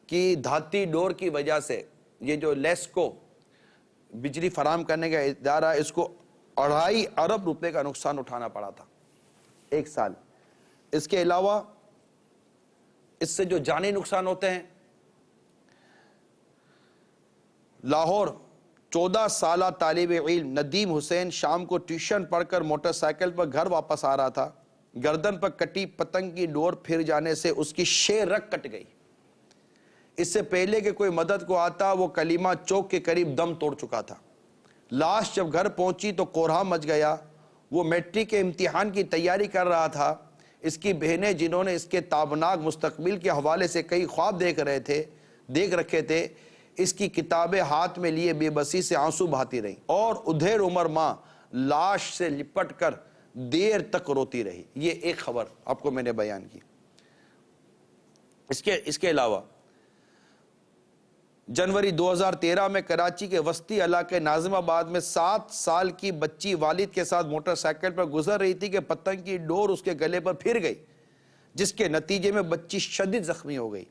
کی دھاتی ڈور کی وجہ سے یہ جو لیسکو بجلی فراہم کرنے کا ادارہ، اس کو 2.5 ارب روپے کا نقصان اٹھانا پڑا تھا ایک سال۔ اس کے علاوہ اس سے جو جانی نقصان ہوتے ہیں، لاہور 14 سالہ طالب علم ندیم حسین شام کو ٹیوشن پڑھ کر موٹر سائیکل پر گھر واپس آ رہا تھا، گردن پر کٹی پتنگ کی ڈور پھر جانے سے اس کی 6 رگ کٹ گئی۔ اس سے پہلے کہ کوئی مدد کو آتا وہ کلیمہ چوک کے قریب دم توڑ چکا تھا۔ لاش جب گھر پہنچی تو کوہرام مچ گیا۔ وہ میٹرک کے امتحان کی تیاری کر رہا تھا۔ اس کی بہنیں جنہوں نے اس کے تابناک مستقبل کے حوالے سے کئی خواب دیکھ رکھے تھے، اس کی کتابیں ہاتھ میں لیے بے بسی سے آنسو بہاتی رہیں، اور ادھیر عمر ماں لاش سے لپٹ کر دیر تک روتی رہی۔ یہ ایک خبر آپ کو میں نے بیان کی۔ اس کے علاوہ جنوری 2013 میں کراچی کے وسطی علاقے ناظم آباد میں 7 سال کی بچی والد کے ساتھ موٹر سائیکل پر گزر رہی تھی کہ پتنگ کی ڈور اس کے گلے پر پھر گئی، جس کے نتیجے میں بچی شدید زخمی ہو گئی۔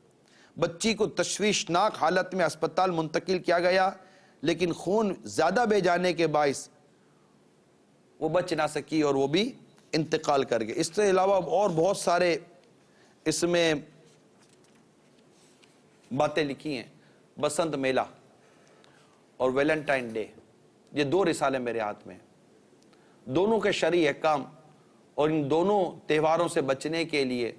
بچی کو تشویشناک حالت میں اسپتال منتقل کیا گیا، لیکن خون زیادہ بہہ جانے کے باعث وہ بچ نہ سکی اور وہ بھی انتقال کر گئی۔ اس کے علاوہ اور بہت سارے اس میں باتیں لکھی ہیں۔ بسنت میلہ اور ویلنٹائن ڈے، یہ 2 رسالے میرے ہاتھ میں، دونوں کے شرعی احکام اور ان دونوں تہواروں سے بچنے کے لیے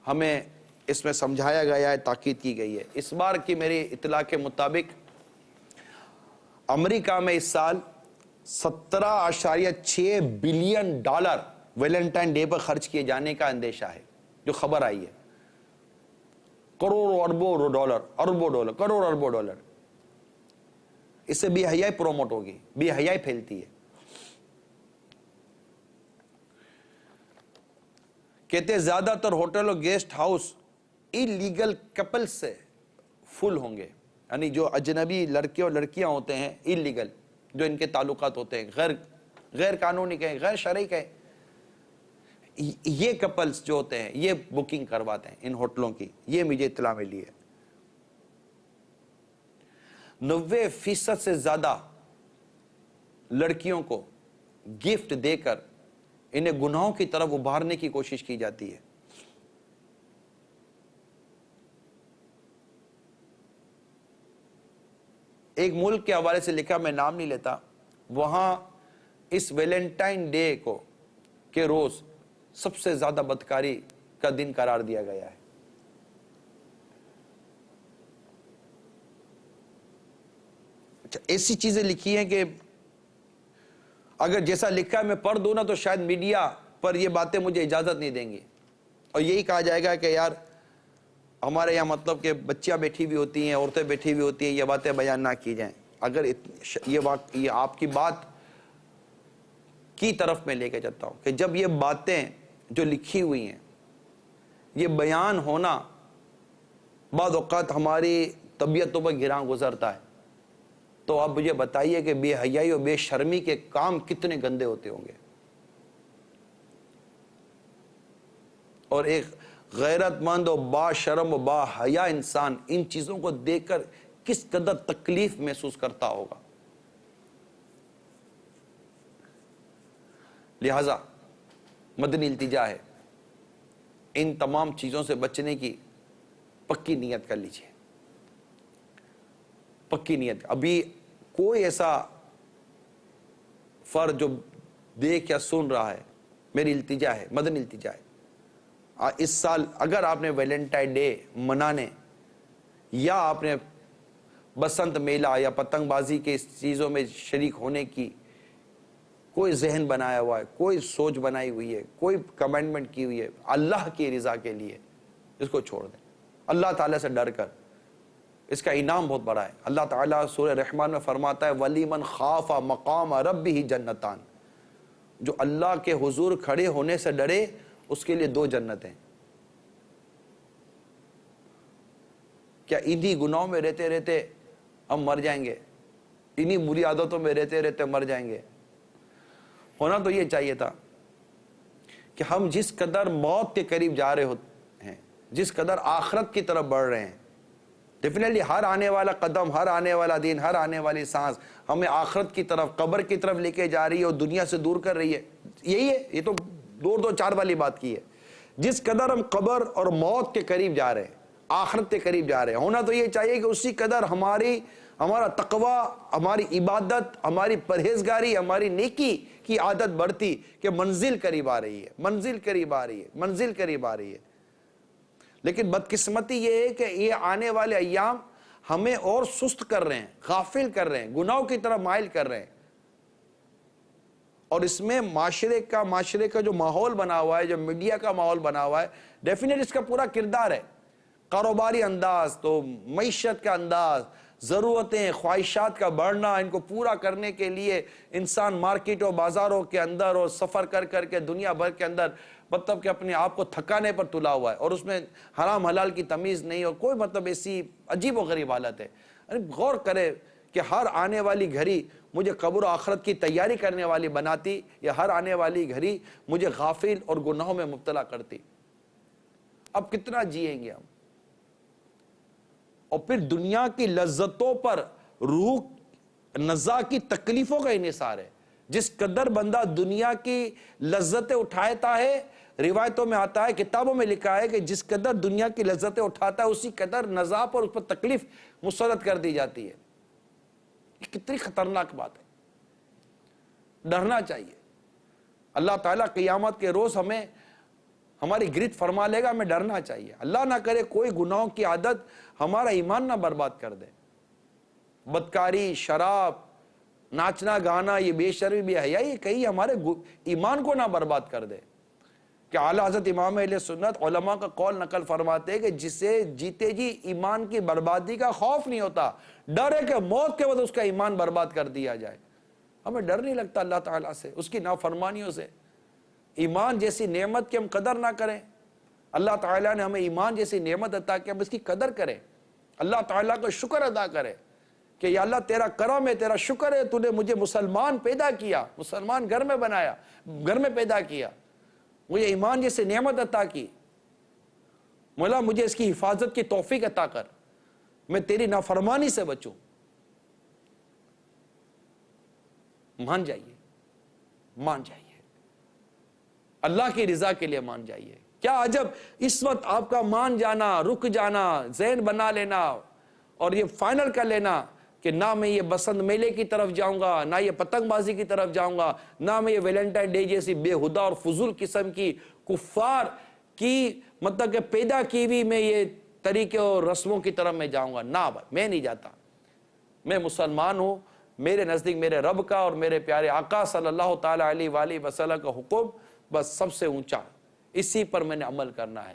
ہمیں اس میں سمجھایا گیا ہے، تاکید کی گئی ہے۔ اس بار کی میری اطلاع کے مطابق امریکہ میں اس سال $17.6 بلین ویلنٹائن ڈے پر خرچ کیے جانے کا اندیشہ ہے، جو خبر آئی ہے۔ کروڑوں اربوں ڈالر اس سے بے حیائی پروموٹ ہوگی، بے حیائی پھیلتی ہے۔ کہتے ہیں زیادہ تر ہوٹل اور گیسٹ ہاؤس انلیگل کپل سے فل ہوں گے، یعنی جو اجنبی لڑکے اور لڑکیاں ہوتے ہیں انلیگل، جو ان کے تعلقات ہوتے ہیں غیر قانونی کہیں، غیر شرعی کہیں، یہ کپلز جو ہوتے ہیں یہ بکنگ کرواتے ہیں ان ہوٹلوں کی، یہ مجھے اطلاع ملی ہے۔ 90% سے زیادہ لڑکیوں کو گفٹ دے کر انہیں گناہوں کی طرف ابھارنے کی کوشش کی جاتی ہے۔ ایک ملک کے حوالے سے لکھا، میں نام نہیں لیتا، وہاں اس ویلنٹائن ڈے کو کے روز سب سے زیادہ بدکاری کا دن قرار دیا گیا ہے۔ ایسی چیزیں لکھی ہیں کہ اگر جیسا لکھا ہے میں پڑھ دوں نا تو شاید میڈیا پر یہ باتیں مجھے اجازت نہیں دیں گی، اور یہی کہا جائے گا کہ یار ہمارے یہاں مطلب کہ بچیاں بیٹھی ہوئی ہوتی ہیں، عورتیں بیٹھی ہوئی ہوتی ہیں، یہ باتیں بیان نہ کی جائیں۔ اگر یہ آپ کی بات کی طرف میں لے کے جاتا ہوں کہ جب یہ باتیں جو لکھی ہوئی ہیں یہ بیان ہونا بعض اوقات ہماری طبیعتوں پر گراں گزرتا ہے، تو آپ مجھے بتائیے کہ بے حیائی اور بے شرمی کے کام کتنے گندے ہوتے ہوں گے۔ اور ایک غیرت مند اور با شرم و با حیا انسان ان چیزوں کو دیکھ کر کس قدر تکلیف محسوس کرتا ہوگا۔ لہٰذا مدنی التجا ہے، ان تمام چیزوں سے بچنے کی پکی نیت کر لیجئے، پکی نیت۔ ابھی کوئی ایسا فرد جو دیکھ یا سن رہا ہے، میری التجا ہے، مدنی التجا ہے، اس سال اگر آپ نے ویلنٹائن ڈے منانے یا آپ نے بسنت میلہ یا پتنگ بازی کے اس چیزوں میں شریک ہونے کی کوئی ذہن بنایا ہوا ہے، کوئی سوچ بنائی ہوئی ہے، کوئی کمٹمنٹ کی ہوئی ہے اللہ کی رضا کے لیے، اس کو چھوڑ دیں، اللہ تعالیٰ سے ڈر کر۔ اس کا انعام بہت بڑا ہے۔ اللہ تعالیٰ سورہ رحمان میں فرماتا ہے وَلِمَنْ خَافَ مَقَامَ رَبِّهِ جَنَّتَانِ، جو اللہ کے حضور کھڑے ہونے سے ڈرے اس کے لیے 2 جنتیں۔ کیا انہی گناہوں میں رہتے رہتے ہم مر جائیں گے؟ انہی بری عادتوں میں رہتے رہتے مر جائیں گے؟ ہونا تو یہ چاہیے تھا کہ ہم جس قدر موت کے قریب جا رہے ہیں، جس قدر آخرت کی طرف بڑھ رہے ہیں، ڈیفینیٹلی ہر آنے والا قدم، ہر آنے والا دن، ہر آنے والی سانس ہمیں آخرت کی طرف، قبر کی طرف لے کے جا رہی ہے اور دنیا سے دور کر رہی ہے۔ یہی ہے، یہ تو 2-2-4 والی بات کی ہے۔ جس قدر ہم قبر اور موت کے قریب جا رہے ہیں، آخرت کے قریب جا رہے ہیں، ہونا تو یہ چاہیے کہ اسی قدر ہمارا تقوی، ہماری عبادت، ہماری پرہیزگاری، ہماری نیکی کی عادت بڑھتی کہ منزل قریب آ رہی ہے، منزل قریب آ رہی ہے، منزل قریب آ رہی ہے۔ لیکن بدقسمتی یہ ہے کہ یہ آنے والے ایام ہمیں اور سست کر رہے ہیں، غافل کر رہے ہیں، گناہوں کی طرف مائل کر رہے ہیں۔ اور اس میں معاشرے کا جو ماحول بنا ہوا ہے، جو میڈیا کا ماحول بنا ہوا ہے، ڈیفینیٹ اس کا پورا کردار ہے۔ کاروباری انداز، تو معیشت کا انداز، ضرورتیں، خواہشات کا بڑھنا، ان کو پورا کرنے کے لیے انسان مارکیٹوں، بازاروں کے اندر اور سفر کر کر کے دنیا بھر کے اندر مطلب کہ اپنے آپ کو تھکانے پر تلا ہوا ہے، اور اس میں حرام حلال کی تمیز نہیں، اور کوئی مطلب ایسی عجیب و غریب حالت ہے۔ غور کرے کہ ہر آنے والی گھڑی مجھے قبر و آخرت کی تیاری کرنے والی بناتی، یا ہر آنے والی گھڑی مجھے غافل اور گناہوں میں مبتلا کرتی۔ اب کتنا جیئیں گے ہم؟ اور پھر دنیا کی لذتوں پر روح نزا کی تکلیفوں کا انحصار ہے۔ جس قدر بندہ دنیا کی لذتیں اٹھاتا ہے، روایتوں میں آتا ہے، کتابوں میں لکھا ہے کہ جس قدر دنیا کی لذتیں اٹھاتا ہے اسی قدر نزا پر اس پر تکلیف مسلط کر دی جاتی ہے۔ یہ کتنی خطرناک بات ہے، ڈرنا چاہیے۔ اللہ تعالیٰ قیامت کے روز ہماری گرفت فرما لے گا، ہمیں ڈرنا چاہیے۔ اللہ نہ کرے کوئی گناہوں کی عادت ہمارا ایمان نہ برباد کر دے، بدکاری، شراب، ناچنا گانا، یہ بے شرمی، بے حیائی کہیں ہمارے ایمان کو نہ برباد کر دے۔ کہ اعلیٰ حضرت امام اہل سنت علماء کا قول نقل فرماتے ہیں کہ جسے جیتے جی ایمان کی بربادی کا خوف نہیں ہوتا، ڈر ہے کہ موت کے وقت اس کا ایمان برباد کر دیا جائے۔ ہمیں ڈر نہیں لگتا اللہ تعالیٰ سے، اس کی نافرمانیوں سے۔ ایمان جیسی نعمت کی ہم قدر نہ کریں۔ اللہ تعالیٰ نے ہمیں ایمان جیسی نعمت عطا کی، ہم اس کی قدر کریں، اللہ تعالیٰ کو شکر ادا کریں کہ یا اللہ تیرا کرم ہے، تیرا شکر ہے، تو نے مجھے مسلمان پیدا کیا، مسلمان گھر میں بنایا، گھر میں پیدا کیا، مجھے ایمان جیسے نعمت عطا کی، مولا مجھے اس کی حفاظت کی توفیق عطا کر، میں تیری نافرمانی سے بچوں۔ مان جائیے، مان جائیے، اللہ کی رضا کے لیے مان جائیے۔ کیا عجب اس وقت آپ کا مان جانا، رک جانا، ذہن بنا لینا اور یہ فائنل کر لینا کہ نہ میں یہ بسنت میلے کی طرف جاؤں گا، نہ یہ پتنگ بازی کی طرف جاؤں گا، نہ میں یہ ویلنٹائن ڈے جیسی بے ہدا اور فضول قسم کی کفار کی مطلب کہ پیدا کی ہوئی میں یہ طریقے اور رسموں کی طرف میں جاؤں گا۔ نہ بھائی، میں نہیں جاتا، میں مسلمان ہوں، میرے نزدیک میرے رب کا اور میرے پیارے آقا صلی اللہ تعالیٰ علیہ وآلہ وسلم کا حکم بس سب سے اونچا، اسی پر میں نے عمل کرنا ہے،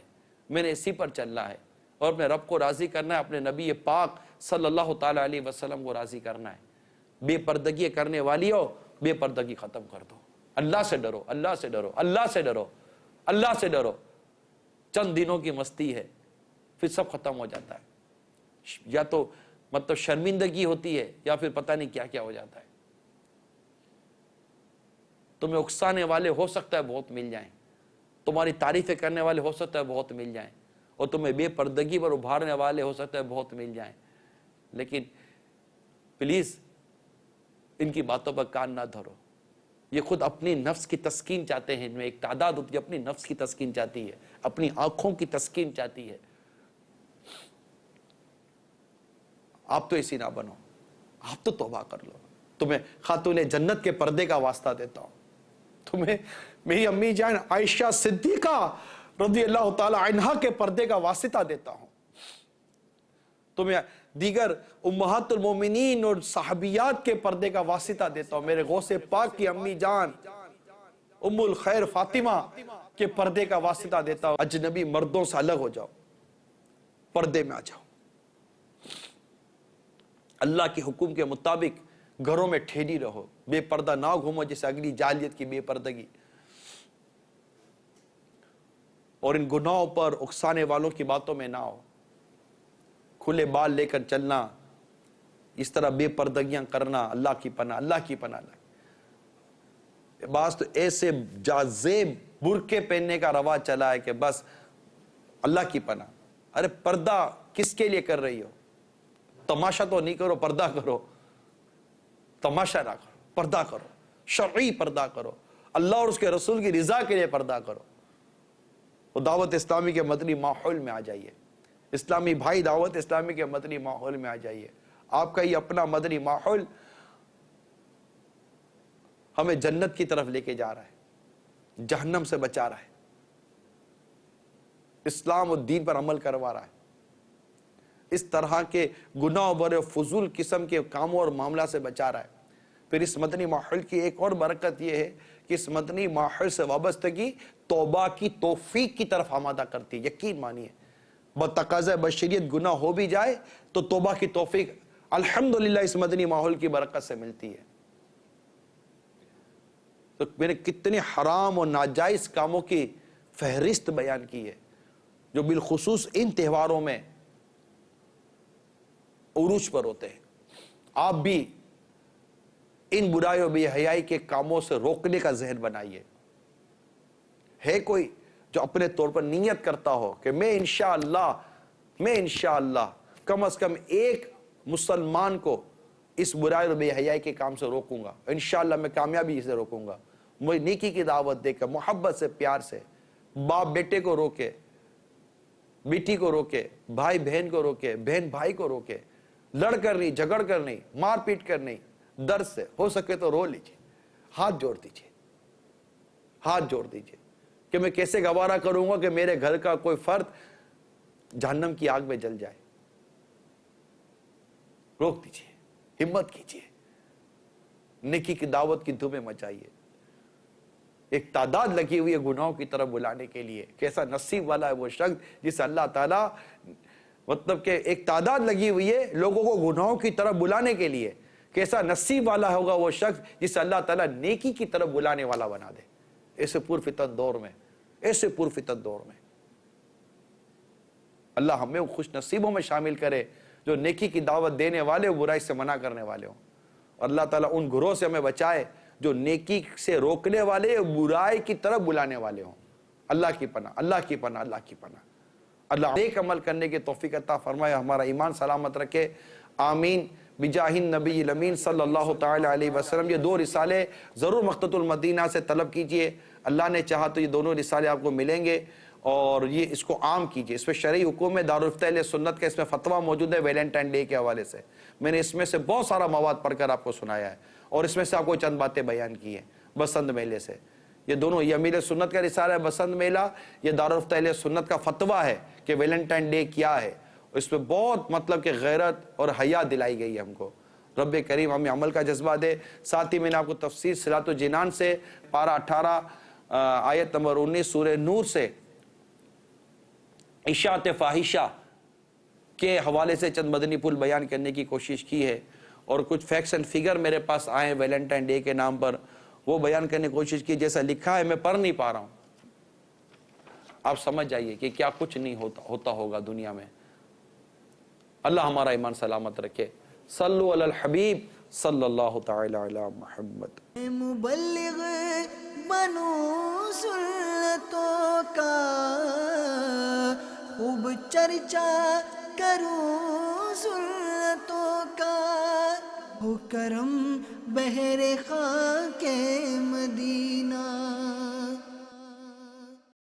میں نے اسی پر چلنا ہے، اور اپنے رب کو راضی کرنا ہے، اپنے نبی پاک صلی اللہ تعالیٰ علیہ وسلم کو راضی کرنا ہے۔ بے پردگی کرنے والیوں، بے پردگی ختم کر دو، اللہ سے ڈرو، اللہ سے ڈرو، اللہ سے ڈرو، اللہ سے ڈرو۔ چند دنوں کی مستی ہے، پھر سب ختم ہو جاتا ہے، یا تو مطلب شرمندگی ہوتی ہے یا پھر پتہ نہیں کیا کیا ہو جاتا ہے۔ تمہیں اکسانے والے ہو سکتا ہے بہت مل جائیں، تمہاری تعریفیں کرنے والے ہو سکتا ہے بہت مل جائیں، اور تمہیں بے پردگی پر ابھارنے والے ہو سکتا ہے بہت مل جائیں، لیکن پلیز ان کی باتوں پر کان نہ دھرو۔ یہ خود اپنی نفس کی تسکین چاہتے ہیں. ان میں ایک تعداد ہوتی ہے اپنی نفس کی تسکین چاہتی ہے, اپنی آنکھوں کی تسکین چاہتی ہے. آپ تو ایسی نہ بنو, آپ تو توبہ کر لو. تمہیں خاتون جنت کے پردے کا واسطہ دیتا ہوں, تمہیں میری امی جان عائشہ صدیقہ رضی اللہ تعالی عنہا کے پردے کا واسطہ دیتا ہوں, تمہیں دیگر امہات المومنین اور صحابیات کے پردے کا واسطہ دیتا ہوں, میرے غوث پاک کی امی جان ام الخیر فاطمہ کے پردے کا واسطہ دیتا ہوں. اجنبی مردوں سے الگ ہو جاؤ, پردے میں آ جاؤ, اللہ کے حکم کے مطابق گھروں میں ٹھہری رہو, بے پردہ نہ گھومو جیسے اگلی جاہلیت کی بے پردگی, اور ان گناہوں پر اکسانے والوں کی باتوں میں نہ ہو. کھلے بال لے کر چلنا, اس طرح بے پردگیاں کرنا, اللہ کی پناہ, اللہ کی پناہ. بعض تو ایسے جازیب برقعے پہننے کا رواج چلا ہے کہ بس اللہ کی پناہ. ارے پردہ کس کے لیے کر رہی ہو؟ تماشا تو نہیں کرو, پردہ کرو. تماشا نہ کرو, پردہ کرو, شرعی پردہ کرو, اللہ اور اس کے رسول کی رضا کے لیے پردہ کرو. وہ دعوت اسلامی کے مدنی ماحول میں آ جائیے, اسلامی بھائی دعوت اسلامی کے مدنی ماحول میں آ جائیے. آپ کا یہ اپنا مدنی ماحول ہمیں جنت کی طرف لے کے جا رہا ہے, جہنم سے بچا رہا ہے, اسلام اور دین پر عمل کروا رہا ہے. اس طرح کے گناہ برے فضول قسم کے کاموں اور معاملہ سے بچا رہا ہے. پھر اس مدنی ماحول کی ایک اور برکت یہ ہے کہ اس مدنی ماحول سے وابستگی توبہ کی توفیق کی طرف آمادہ کرتی ہے. یقین مانیے, بتقاضۂ بشریت گناہ ہو بھی جائے تو توبہ کی توفیق الحمدللہ اس مدنی ماحول کی برکت سے ملتی ہے. تو میں نے کتنے حرام اور ناجائز کاموں کی فہرست بیان کی ہے جو بالخصوص ان تہواروں میں عروج پر ہوتے ہیں. آپ بھی ان برائی و بے حیائی کے کاموں سے روکنے کا ذہن بنائیے. ہے کوئی جو اپنے طور پر نیت کرتا ہو کہ میں انشاءاللہ کم از کم ایک مسلمان کو اس برائی و بے حیائی کے کام سے روکوں گا, انشاءاللہ میں کامیابی سے روکوں گا. مجھے نیکی کی دعوت دے کر محبت سے, پیار سے, باپ بیٹے کو روکے, بیٹی کو روکے, بھائی بہن کو روکے, بہن بھائی کو روکے, لڑ کر نہیں, جھگڑ کر نہیں, مار پیٹ کر نہیں, درد سے ہو سکے تو رو لیجیے, ہاتھ جوڑ دیجیے, ہاتھ جوڑ دیجیے کہ میں کیسے گوارا کروں گا کہ میرے گھر کا کوئی فرد جہنم کی آگ میں جل جائے. روک دیجیے, ہمت کیجیے, نیکی کی دعوت کی دھومیں مچائیے. ایک تعداد لگی ہوئی ہے گناہوں کی طرف بلانے کے لیے. کیسا نصیب والا ہے وہ شخص جسے اللہ تعالیٰ, مطلب کہ ایک تعداد لگی ہوئی ہے لوگوں کو گناہوں کی طرف بلانے کے لیے. کیسا نصیب والا ہوگا وہ شخص جسے اللہ تعالیٰ نیکی کی طرف بلانے والا بنا دے. ایسے پرفتن دور میں, ایسے پرفتن دور میں اللہ ہمیں خوش نصیبوں میں شامل کرے جو نیکی کی دعوت دینے والے, برائی سے منع کرنے والے ہوں. اور اللہ تعالیٰ ان گروہ سے ہمیں بچائے جو نیکی سے روکنے والے, برائی کی طرف بلانے والے ہوں. اللہ کی پناہ, اللہ کی پناہ, اللہ کی پناہ. اللہ ایک عمل کرنے کی توفیق عطا فرمائے, ہمارا ایمان سلامت رکھے. آمین بجاہ النبی الامین صلی اللہ تعالی علیہ وسلم. یہ 2 رسالے ضرور مقتۃ المدینہ سے طلب کیجئے. اللہ نے چاہا تو یہ دونوں رسالے آپ کو ملیں گے, اور یہ اس کو عام کیجئے. اس پہ شرعی حکم ہے, دارالفتہ اہل سنت کا اس میں فتویٰ موجود ہے ویلنٹائن ڈے کے حوالے سے. میں نے اس میں سے بہت سارا مواد پڑھ کر آپ کو سنایا ہے, اور اس میں سے آپ کو چند باتیں بیان کی ہیں. بسنت میلے سے یہ دونوں, یہ امیر سنت کا رسالہ ہے بسنت میلہ, یہ دارالفتہ اہل سنت کا فتویٰ ہے کہ ویلنٹائن ڈے کیا ہے. اس پہ بہت مطلب کہ غیرت اور حیا دلائی گئی ہے ہم کو. رب کریم ہمیں عمل کا جذبہ دے. ساتھ ہی میں نے آپ کو تفسیر صراط الجنان سے پارہ 18 آیت نمبر 19 سورہ نور سے اشاعت فاحشہ کے حوالے سے چند مدنی پھول بیان کرنے کی کوشش کی ہے, اور کچھ فیکٹس اینڈ فگر میرے پاس آئے ہیں ویلنٹائن ڈے کے نام پر, وہ بیان کرنے کی کوشش کی. جیسا لکھا ہے میں پڑھ نہیں پا رہا ہوں, آپ سمجھ جائیے کہ کیا کچھ نہیں ہوتا ہوگا دنیا میں. اللہ ہمارا ایمان سلامت رکھے. صلو علی الحبیب صلی اللہ تعالی علی محمد. مبلغ بنو سنتوں کا خوب چرچا کروں سنتوں کا, ہو کرم بہر خاک مدینہ